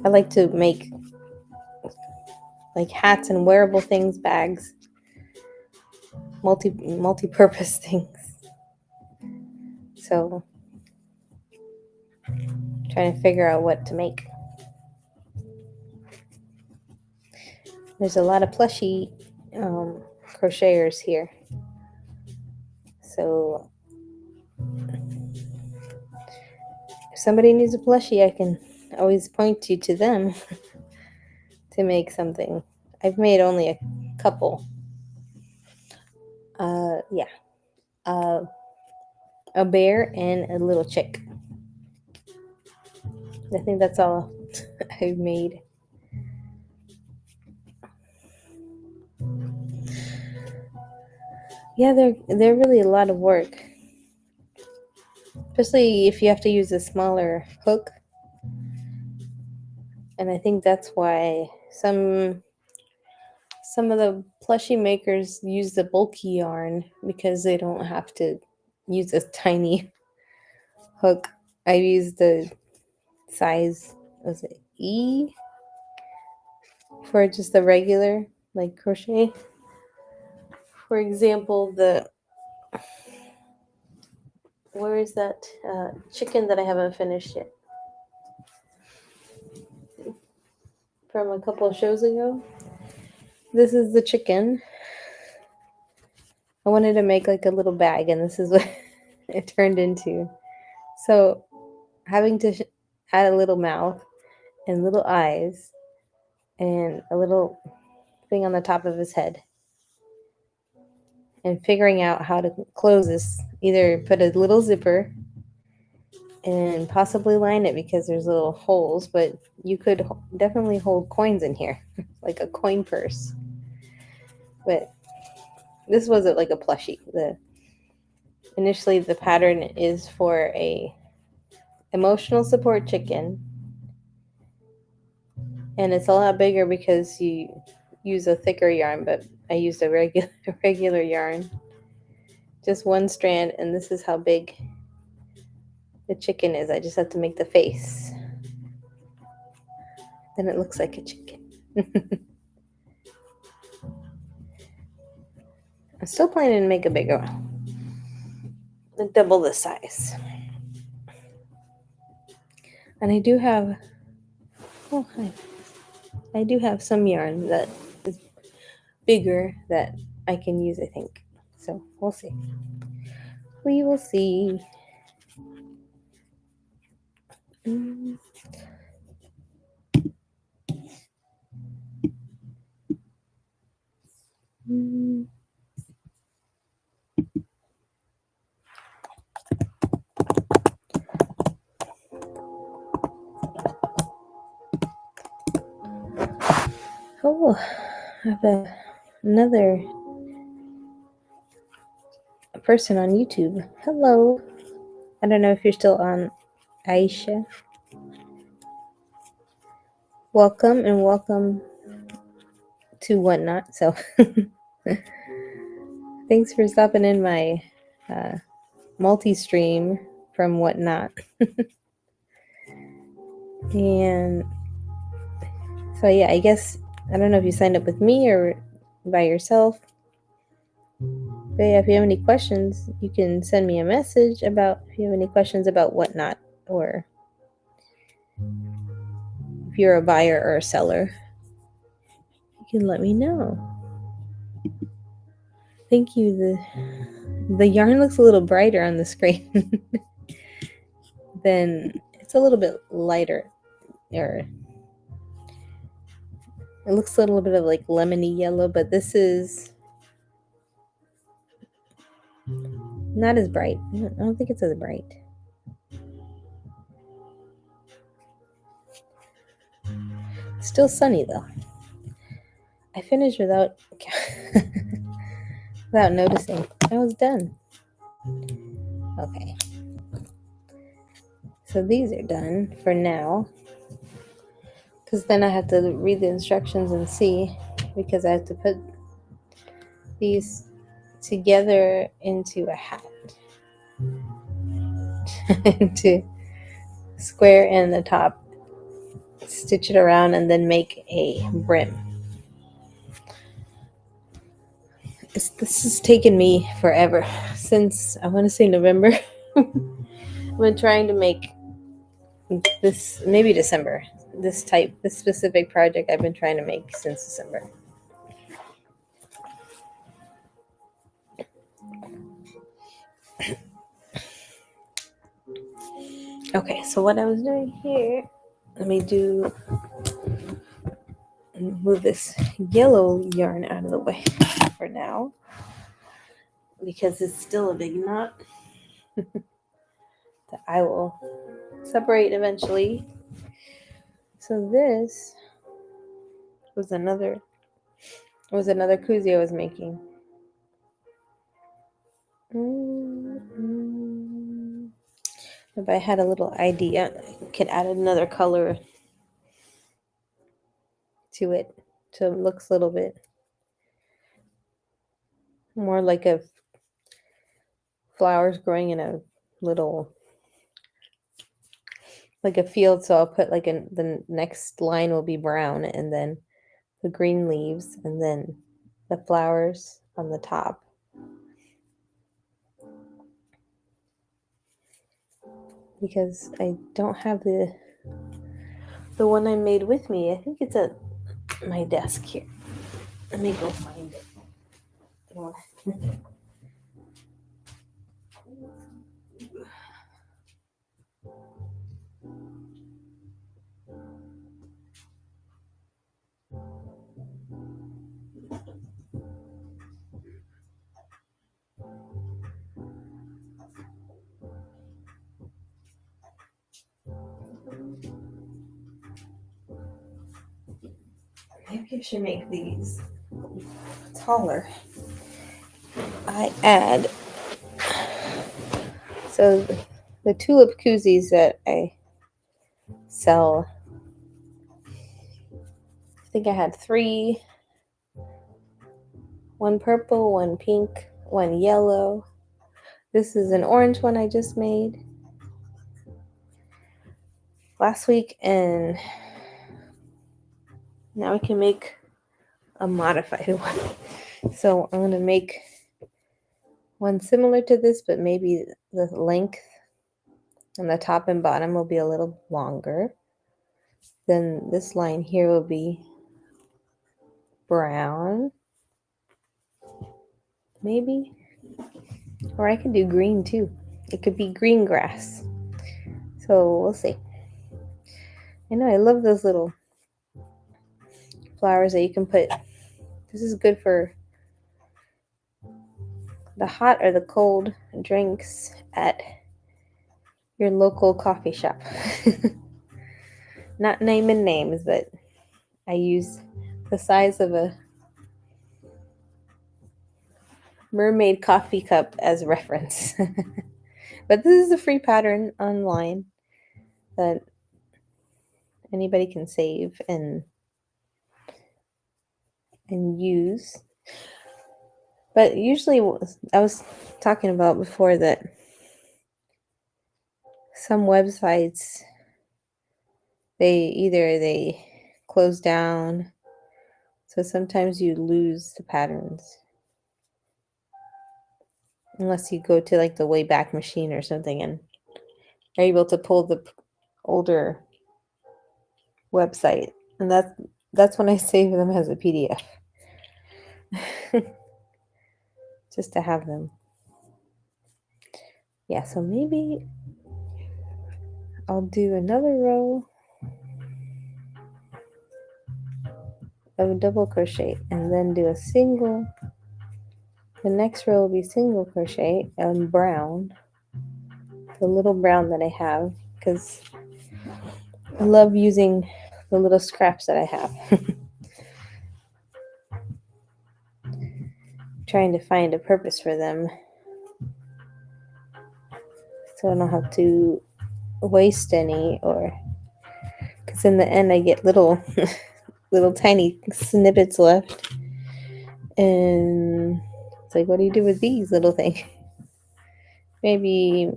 I like to make like hats and wearable things, bags, multi-purpose things. So trying to figure out what to make. There's a lot of plushy crocheters here. So if somebody needs a plushie, I can always point you to them to make something. I've made only a couple. A bear and a little chick. I think that's all I've made. Yeah, they're really a lot of work, especially if you have to use a smaller hook. And I think that's why some of the plushie makers use the bulky yarn, because they don't have to use a tiny hook. I used the size, was it E, for just the regular like crochet. For example, where is that chicken that I haven't finished yet from a couple of shows ago? This is the chicken. I wanted to make like a little bag, and this is what it turned into. So having to add a little mouth and little eyes and a little thing on the top of his head, and figuring out how to close this. Either put a little zipper and possibly line it, because there's little holes, but you could definitely hold coins in here, like a coin purse. But this wasn't like a plushie. Initially the pattern is for a emotional support chicken, and it's a lot bigger because you use a thicker yarn, but I used a regular yarn, just one strand, and this is how big the chicken is. I just have to make the face, then it looks like a chicken. I'm still planning to make a bigger one, double the size. And I do have some yarn that is bigger that I can use, I think. So we'll see. We will see. Oh, I have another person on YouTube. Hello. I don't know if you're still on, Aisha. Welcome to Whatnot. So thanks for stopping in my multi-stream from Whatnot. And so yeah, I guess, I don't know if you signed up with me or by yourself. But yeah, if you have any questions, you can send me a message if you have any questions about Whatnot, or if you're a buyer or a seller, you can let me know. Thank you. The yarn looks a little brighter on the screen. Then it's a little bit lighter, or it looks a little bit of like lemony yellow, but this is not as bright. I don't think it's as bright. Still sunny though. I finished without noticing. I was done. Okay. So these are done for now, because then I have to read the instructions and see, because I have to put these together into a hat. To square in the top, stitch it around, and then make a brim. This has taken me forever, since I want to say November. I've been trying to make this, maybe December, this specific project I've been trying to make since December. Okay, so what I was doing here, let me move this yellow yarn out of the way for now, because it's still a big knot that I will separate eventually. So this was another koozie I was making. If I had a little idea, I could add another color to it, so it looks a little bit more like a flowers growing in a little, like a field. So I'll put the next line will be brown, and then the green leaves, and then the flowers on the top. Because I don't have the one I made with me. I think it's at my desk here. Let me go find it. Maybe I should make these taller. I add, so the tulip koozies that I sell, I think I had 3, one purple, one pink, one yellow. This is an orange one I just made last week, and now we can make a modified one. So I'm going to make one similar to this, but maybe the length on the top and bottom will be a little longer. Then this line here will be brown, maybe, or I could do green too. It could be green grass. So we'll see. I know I love those little flowers that you can put. This is good for the hot or the cold drinks at your local coffee shop. Not naming names, but I use the size of a mermaid coffee cup as reference. But this is a free pattern online that anybody can save and use. But usually, I was talking about before that some websites, they close down, so sometimes you lose the patterns unless you go to like the Wayback Machine or something and are able to pull the older website, and that's when I save them as a PDF. Just to have them. Yeah, so maybe I'll do another row of a double crochet and then do a single. The next row will be single crochet and brown, the little brown that I have, because I love using the little scraps that I have. Trying to find a purpose for them so I don't have to waste any, or because in the end I get little tiny snippets left, and it's like, what do you do with these little things? Maybe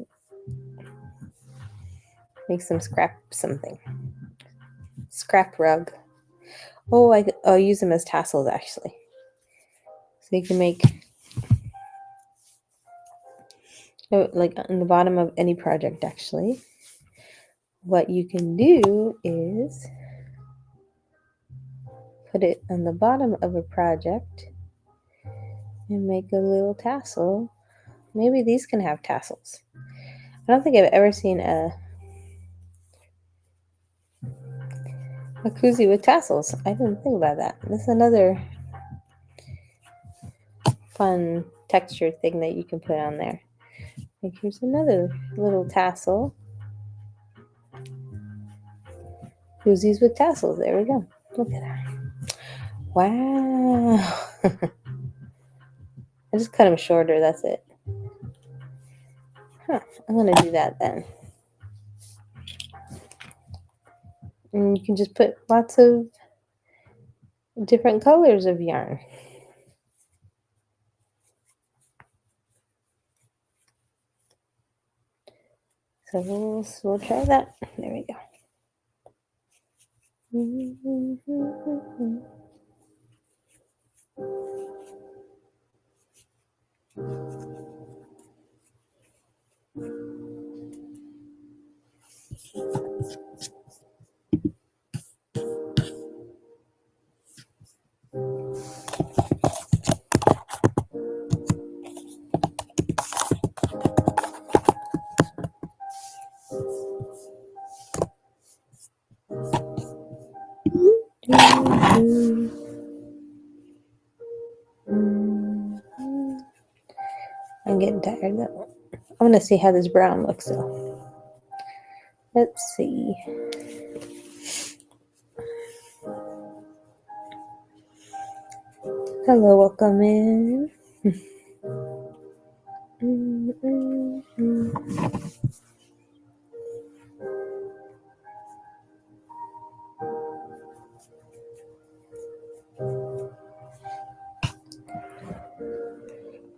make some scrap rug. Oh, I'll use them as tassels actually, so you can make like on the bottom of any project actually, what you can do is put it on the bottom of a project and make a little tassel. Maybe these can have tassels. I don't think I've ever seen a koozie with tassels. I didn't think about that. This is another fun texture thing that you can put on there. Like here's another little tassel. Koozies with tassels. There we go. Look at that. Wow. I just cut them shorter. That's it. Huh. I'm going to do that then. And you can just put lots of different colors of yarn. So we'll try that. There we go. I'm getting tired though. I want to see how this brown looks though. Let's see. Hello, welcome in.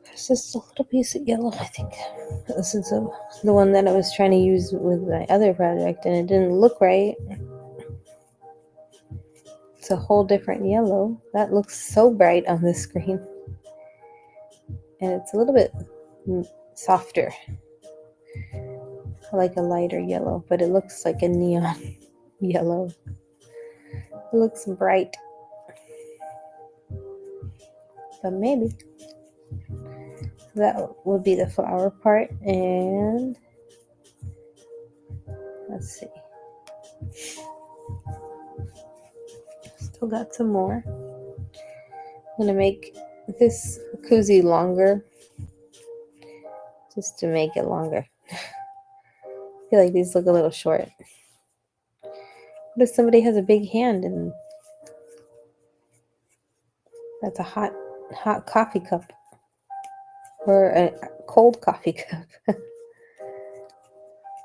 There's just a little piece of yellow, I think. This is the one that I was trying to use with my other project and it didn't look right. It's a whole different yellow. That looks so bright on the screen. And it's a little bit softer. Like a lighter yellow, but it looks like a neon yellow. It looks bright. But maybe. That would be the flower part. And let's see. Still got some more. I'm going to make this koozie longer. Just to make it longer. I feel like these look a little short. What if somebody has a big hand and that's a hot coffee cup? Or a cold coffee cup?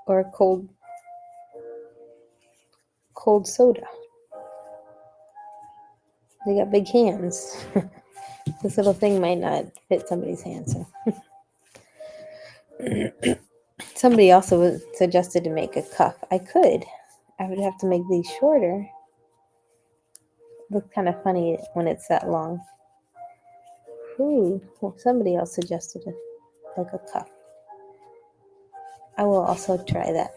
Or a cold soda. They got big hands. This little thing might not fit somebody's hand. So. Somebody also suggested to make a cuff. I could. I would have to make these shorter. Looks kind of funny when it's that long. Ooh, well, somebody else suggested like a cuff. I will also try that.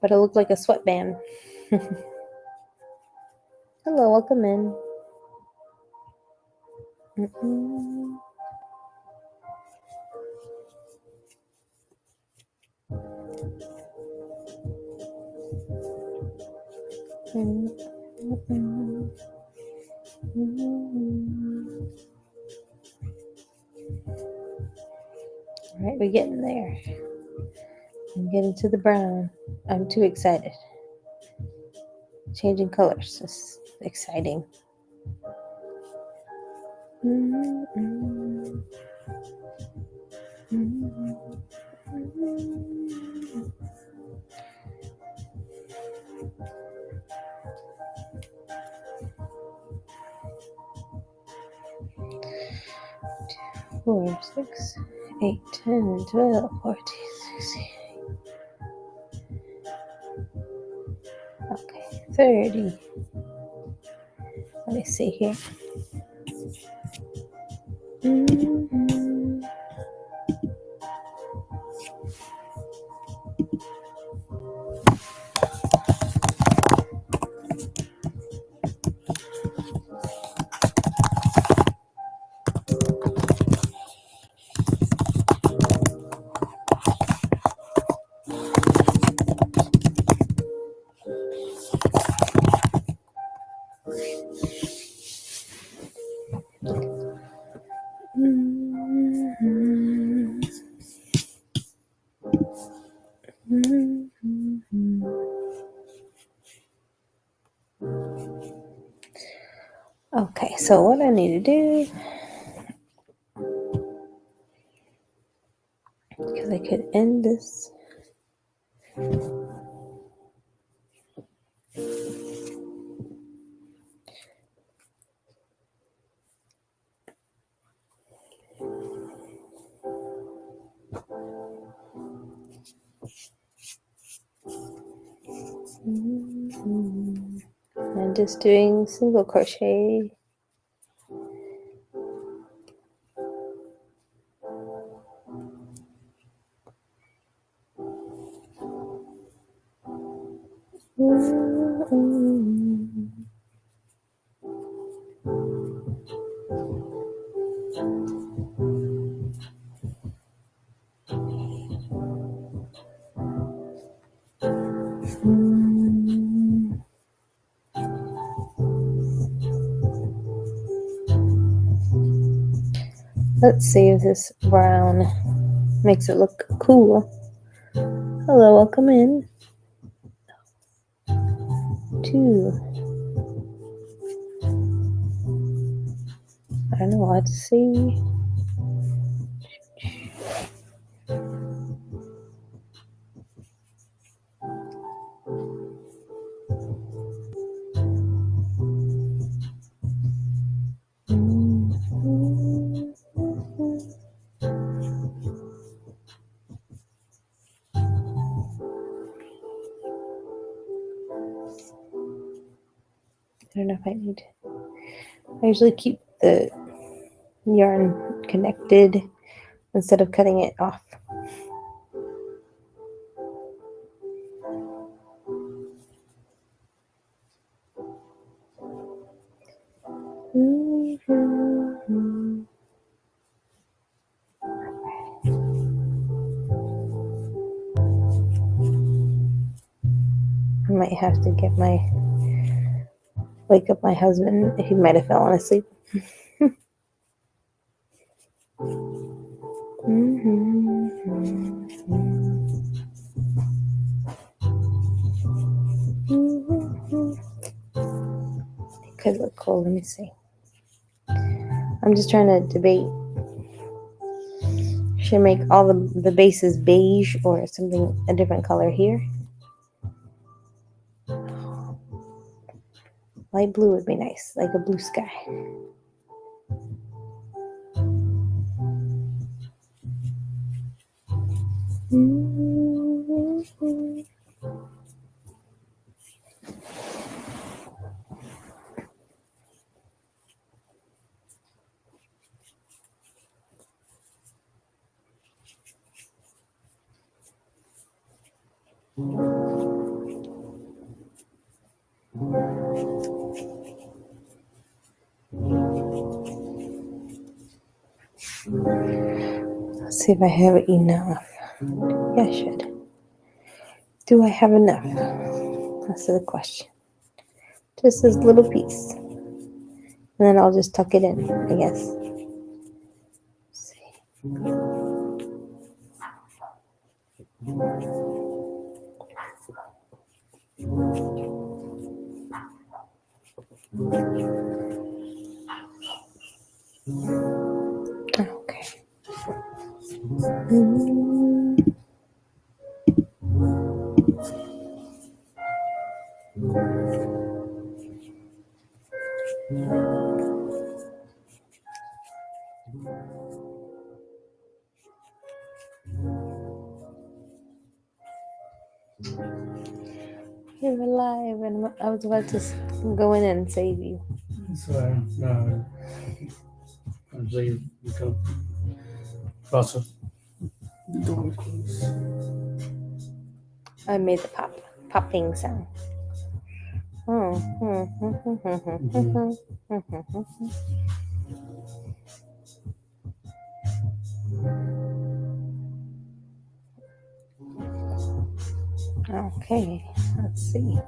But it looked like a sweatband. Hello, welcome in. All right, we're getting there. I'm getting to the brown. I'm too excited. Changing colors is exciting. Four, 6, 8, 10, 12, 14, 16. Okay, 30. Let me see here. Mm-hmm. Okay, so what I need to do, because I could end this. I'm just doing single crochet. Let's see if this brown makes it look cool. Hello, welcome in. 2. I don't know, let's see. I don't know if I need. I usually keep the yarn connected instead of cutting it off. I might have to wake up my husband. He might have fallen asleep. It could look cool. Let me see. I'm just trying to debate. Should I make all the bases beige or something, a different color here? Light blue would be nice, like a blue sky. Let's see if I have enough. Yeah, I should. Do I have enough? That's the question. Just this little piece. And then I'll just tuck it in, I guess. Let's see. Okay. You're alive, and I was about to go in and save you. So, no, So you can cross it. Door close. I made the popping sound. Okay, let's see.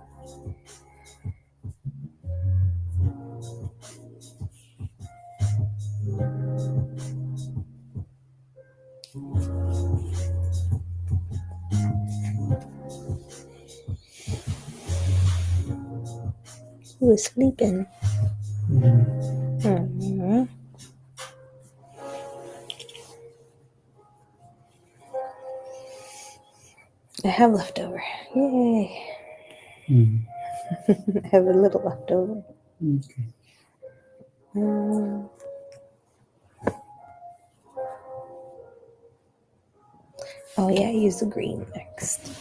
Who is sleeping? Mhm. I have leftover. Yay. I have a little leftover. Okay. Oh yeah, use the green next.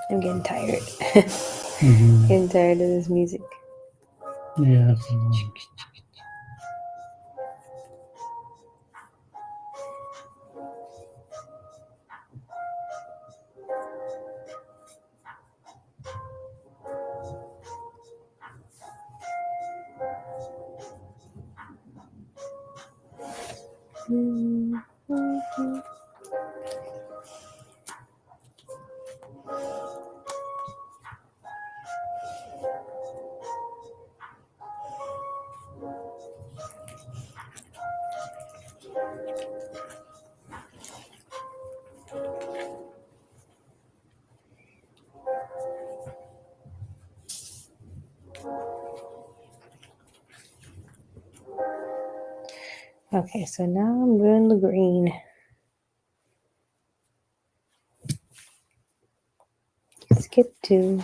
I'm getting tired. Getting tired of this music. Yeah. Okay, so now I'm doing the green. Skip 2.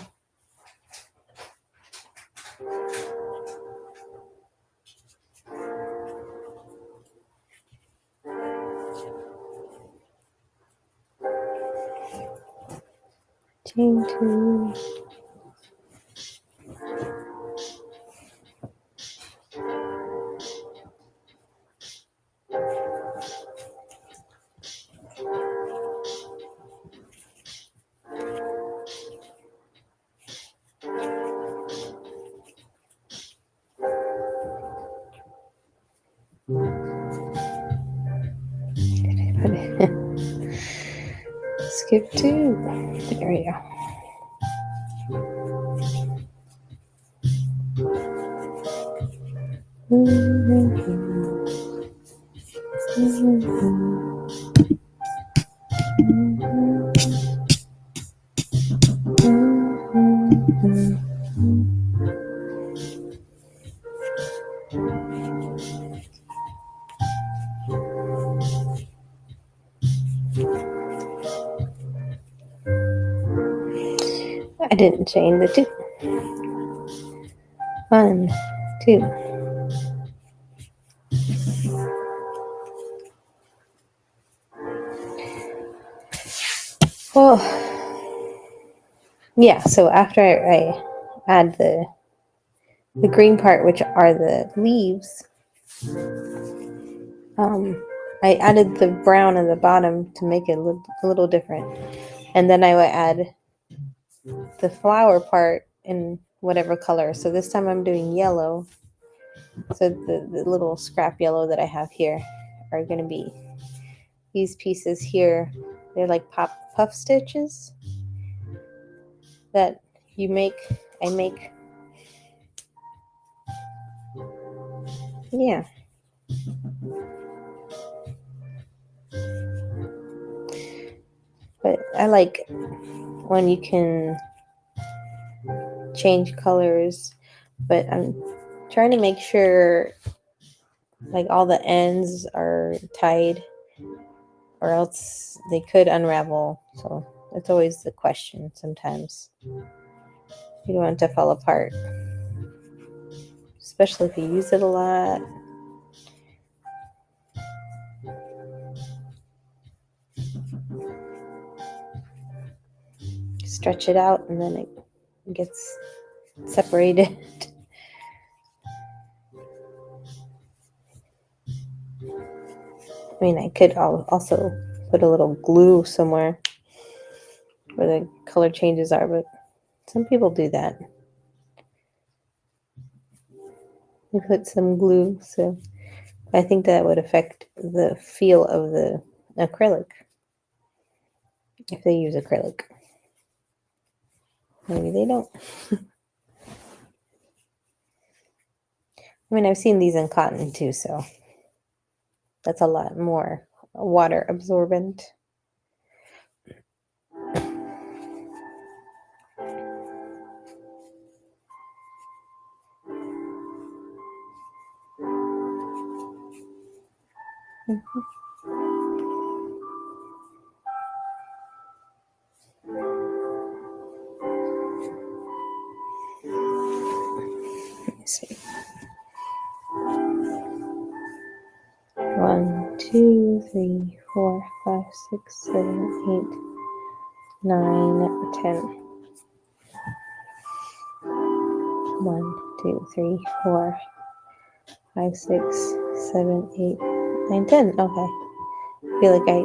Chain 2. Skip 2. There we go. I didn't chain the 2. 1, 2. Oh, yeah. So after I add the green part, which are the leaves, I added the brown in the bottom to make it look a little different, and then I would add the flower part in whatever color. So this time I'm doing yellow. So the little scrap yellow that I have here are going to be these pieces here. They're like puff stitches that I make. Yeah. But I like when you can change colors, but I'm trying to make sure like all the ends are tied, or else they could unravel. So that's always the question sometimes. You don't want it to fall apart, especially if you use it a lot. stretch it out and then it gets separated. I mean, I could also put a little glue somewhere where the color changes are, but some people do that. We put some glue, so I think that would affect the feel of the acrylic if they use acrylic. Maybe they don't. I mean, I've seen these in cotton too, so that's a lot more water absorbent. Let me see. 1, 2, 3, 4, 5, 6, 7, 8, 9, 10. 1, 2, 3, 4, 5, 6, 7, 8, 9, 10. Okay. I feel like I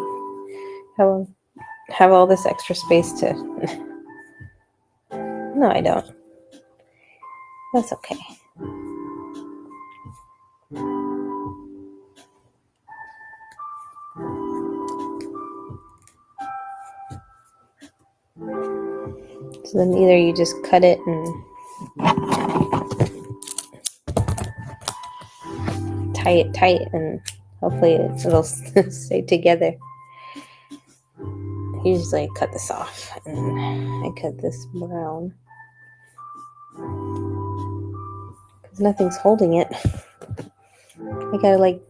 have all this extra space to. No, I don't. That's okay. So then either you just cut it and tie it tight and hopefully it'll stay together. Usually I cut this off and I cut this brown because nothing's holding it. I gotta like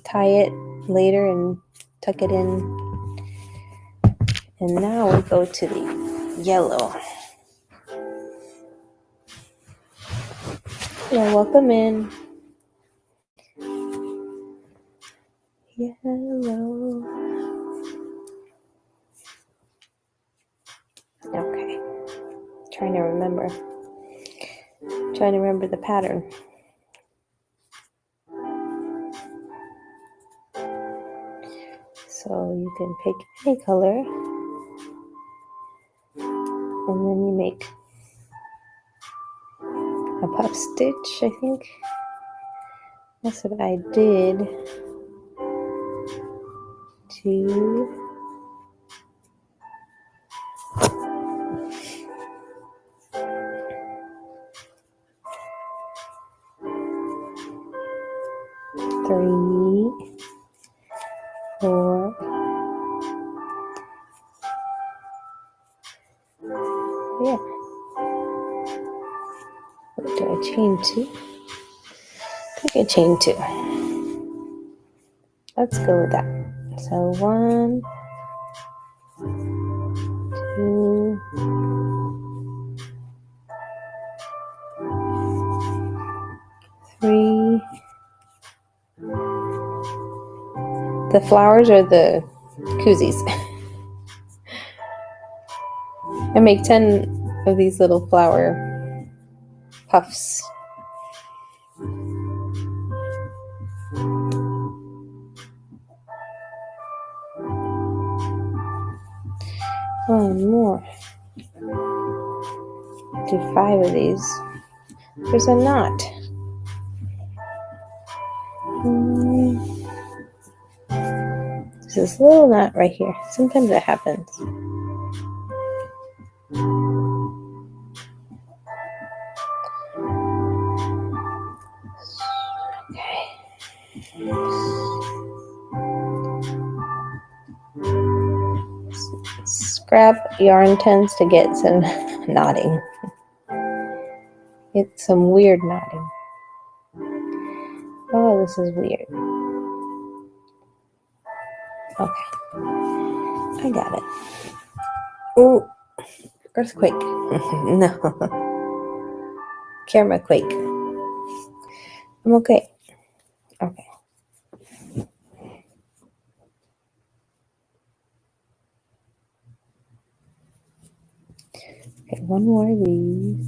tie it later and tuck it in. And now we go to the yellow. Yeah, welcome in. Yellow. Okay. Trying to remember the pattern. So you can pick any color and then you make a puff stitch, I think. That's what I did. 2, 3, 4. Yeah. What do I chain 2? I think I chain 2. Let's go with that. So 1, 2, 3. The flowers are the koozies. I make 10 of these little flower puffs. One more. Do 5 of these. There's a knot. There's this little knot right here. Sometimes it happens. Okay. Scrap yarn tends to get some knotting. It's some weird knotting. Oh, this is weird. Okay. I got it. Ooh. Earthquake. No. Camera quake. I'm okay. Okay. one more of these.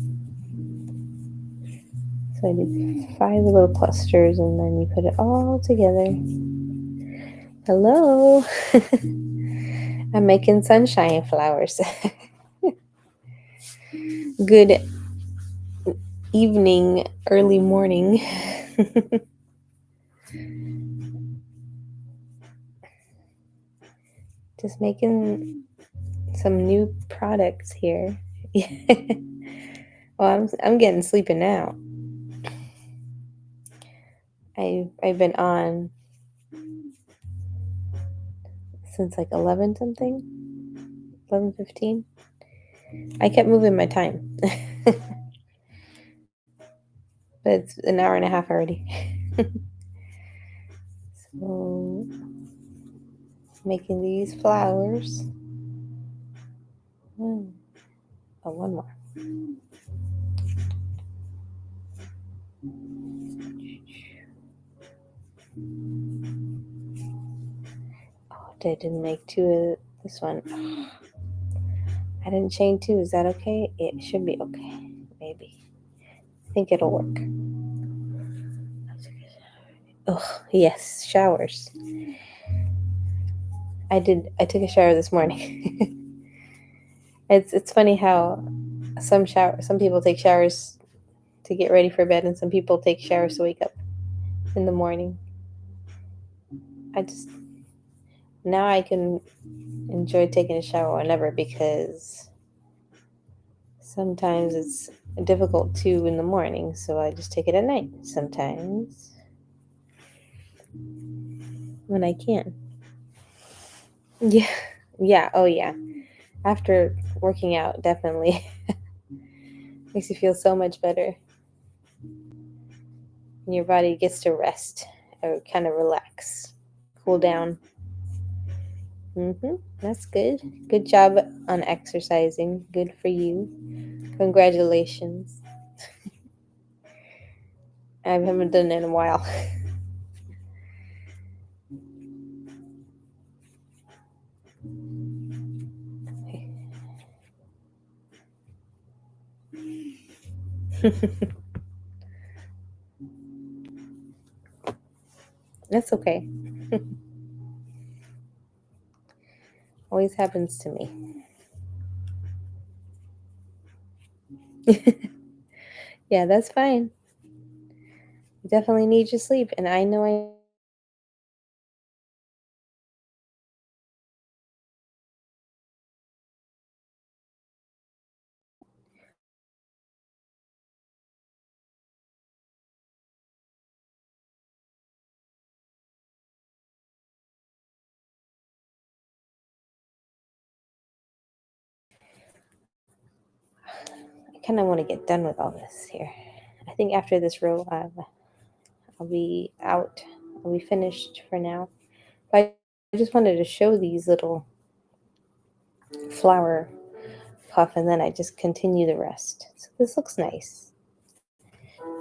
So I did 5 little clusters and then you put it all together. Hello. I'm making sunshine flowers. Good evening, early morning. Just making some new products here. Well, I'm getting sleepy now. I've been on since like 11 something, 11:15. I kept moving my time, but it's an hour and a half already. So making these flowers. Oh, one more. Oh, I didn't make 2 of this one. I didn't chain 2. Is that okay? It should be okay. Maybe. I think it'll work. Oh, yes, showers. I took a shower this morning. It's funny how some people take showers to get ready for bed and some people take showers to wake up in the morning. Now I can enjoy taking a shower whenever because sometimes it's difficult too in the morning, so I just take it at night sometimes when I can. Yeah, oh yeah. After working out, definitely makes you feel so much better. And your body gets to rest or kind of relax, cool down. That's good. Good job on exercising. Good for you. Congratulations. I haven't done it in a while. That's okay. Always happens to me. Yeah, that's fine. You definitely need your sleep, and I know I kind of want to get done with all this here. I think after this row, I'll be out. I'll be finished for now. But I just wanted to show these little flower puff, and then I just continue the rest. So this looks nice.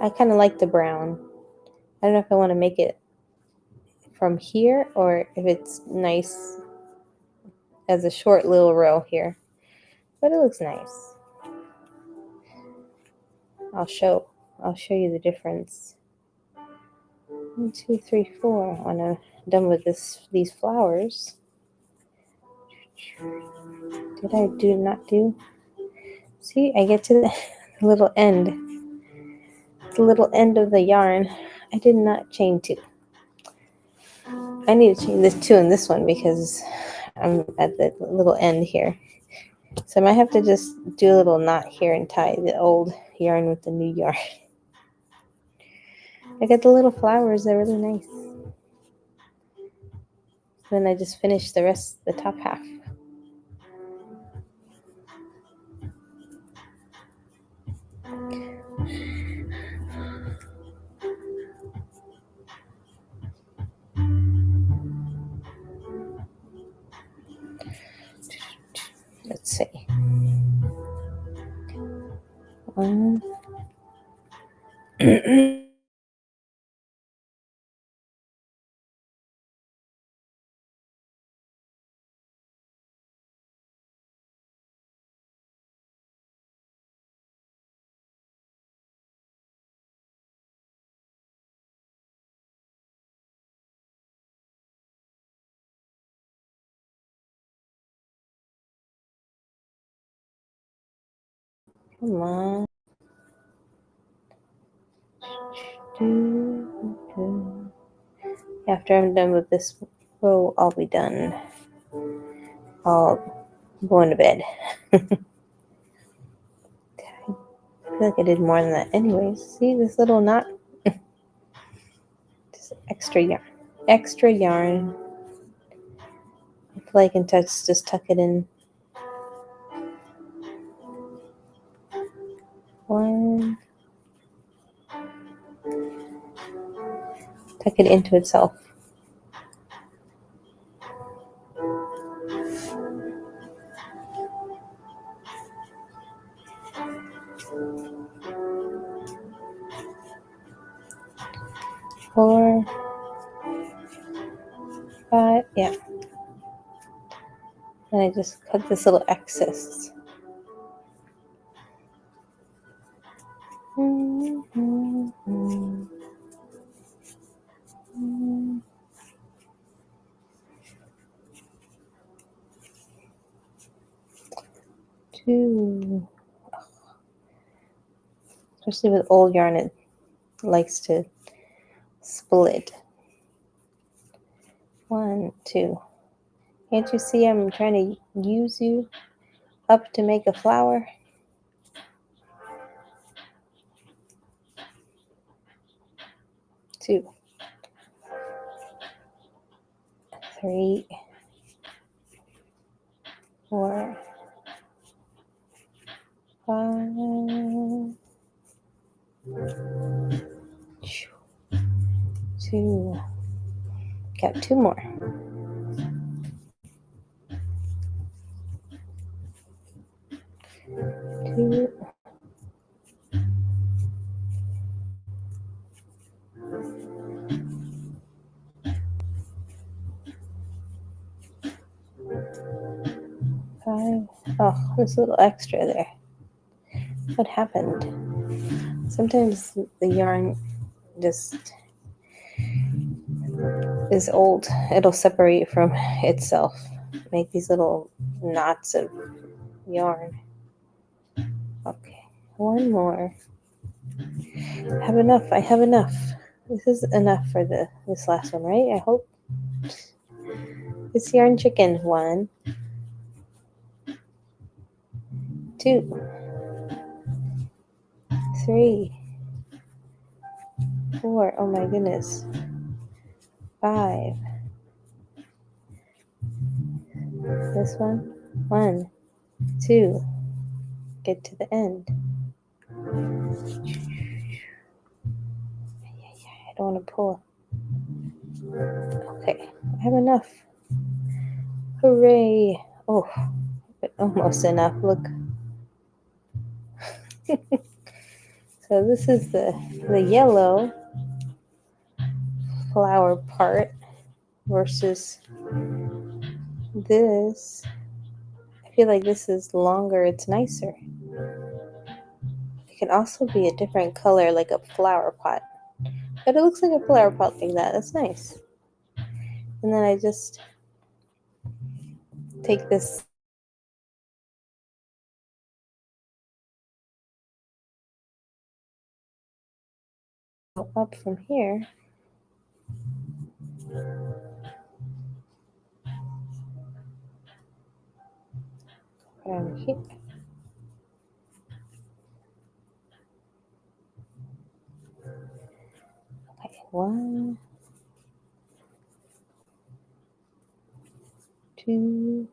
I kind of like the brown. I don't know if I want to make it from here or if it's nice as a short little row here. But it looks nice. I'll show you the difference. 1, 2, 3, 4. When I'm done with these flowers. Did I not do? See, I get to the little end. The little end of the yarn. I did not chain 2. I need to chain this 2 in this one because I'm at the little end here. So I might have to just do a little knot here and tie the old yarn with the new yarn. I got the little flowers. They're really nice. Then I just finish the rest, the top half. Let's see. 1. Come on. After I'm done with this row, I'll be done. I'll go into bed. I feel like I did more than that. Anyways, see this little knot? Just extra yarn. Extra yarn. I feel like I can just tuck it in. One. Tuck it into itself. Four. 5. Yeah. And I just cut this little excess. Two. Especially with old yarn, it likes to split. 1, 2. Can't you see I'm trying to use you up to make a flower? 2, 3, 4, 5. 2. Got 2 more. 2. 5. Oh, there's a little extra there. What happened? Sometimes the yarn just is old. It'll separate from itself. Make these little knots of yarn. Okay, 1 more. I have enough. I have enough. This is enough for this last one, right? I hope. It's yarn chicken. 1, 2, 3, 4. Oh my goodness. 5. This one. 1, 2. Get to the end. I don't want to pull. Okay, I have enough. Hooray! Oh, but almost enough. Look. So this is the yellow flower part versus this. I feel like this is longer. It's nicer. It can also be a different color, like a flower pot. But it looks like a flower pot like that. That's nice. And then I just take this up from here. Around here. Okay, 1, 2.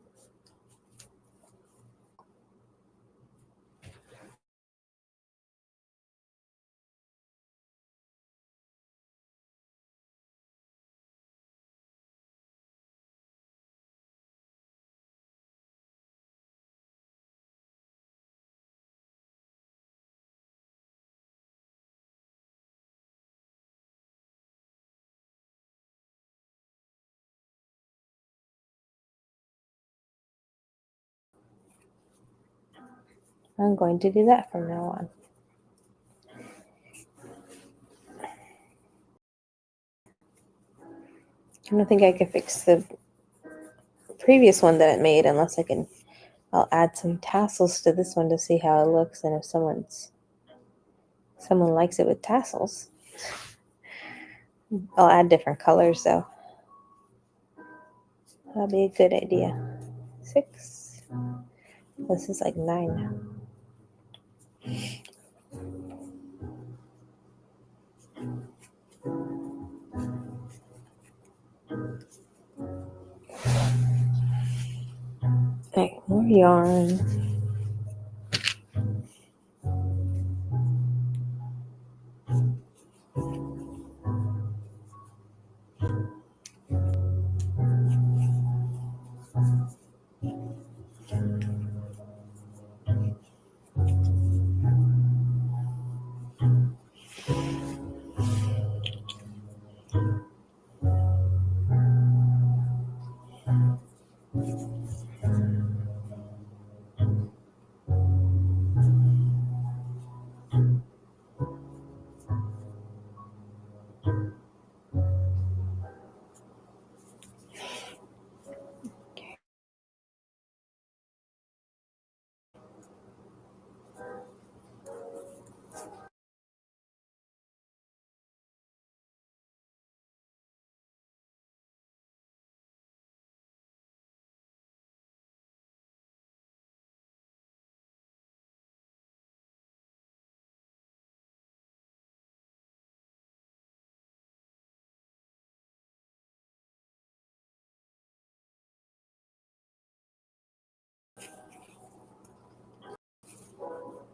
I'm going to do that from now on. I don't think I can fix the previous one that it made unless I can I'll add some tassels to this one to see how it looks, and if someone likes it with tassels, I'll add different colors though. That'll be a good idea. 6. This is like 9 now. Okay, more yarn.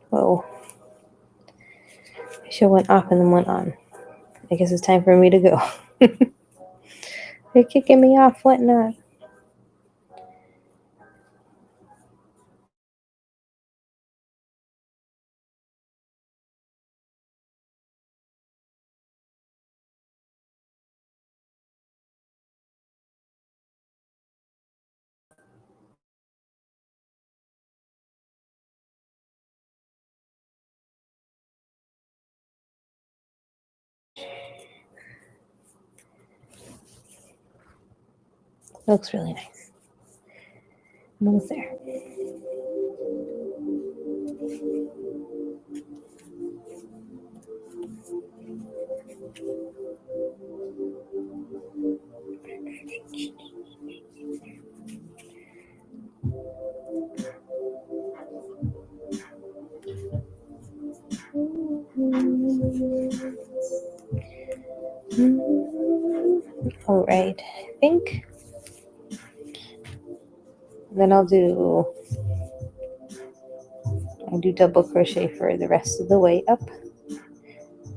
Whoa. I should have went off and then went on. I guess it's time for me to go. They're kicking me off, whatnot. Looks really nice. I'm almost there. All right, I think then I'll do double crochet for the rest of the way up.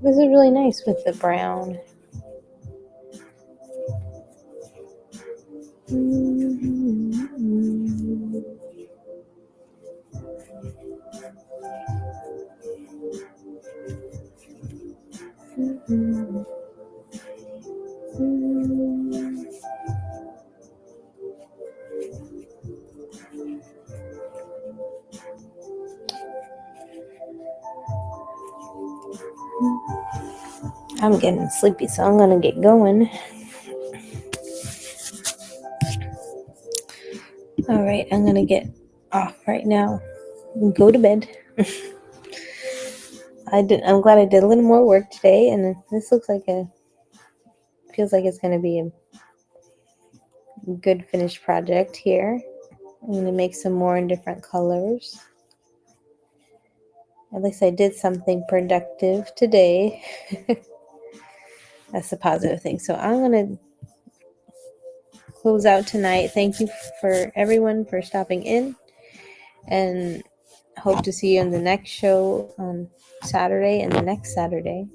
This is really nice with the brown. I'm getting sleepy, so I'm gonna get going. All right, I'm gonna get off right now and go to bed. I'm glad I did a little more work today, and this looks like feels like it's gonna be a good finished project here. I'm gonna make some more in different colors. At least I did something productive today. That's the positive thing. So I'm gonna close out tonight. Thank you for everyone for stopping in, and hope to see you in the next show on Saturday and the next Saturday.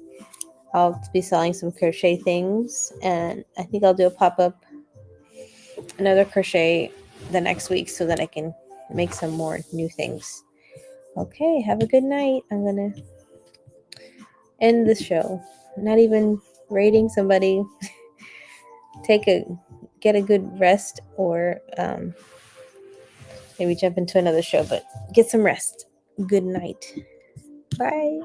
I'll be selling some crochet things, and I think I'll do a pop-up, another crochet the next week so that I can make some more new things. Okay, have a good night. I'm gonna end the show. Not even rating somebody. Get a good rest, or maybe jump into another show, but get some rest. Good night. Bye.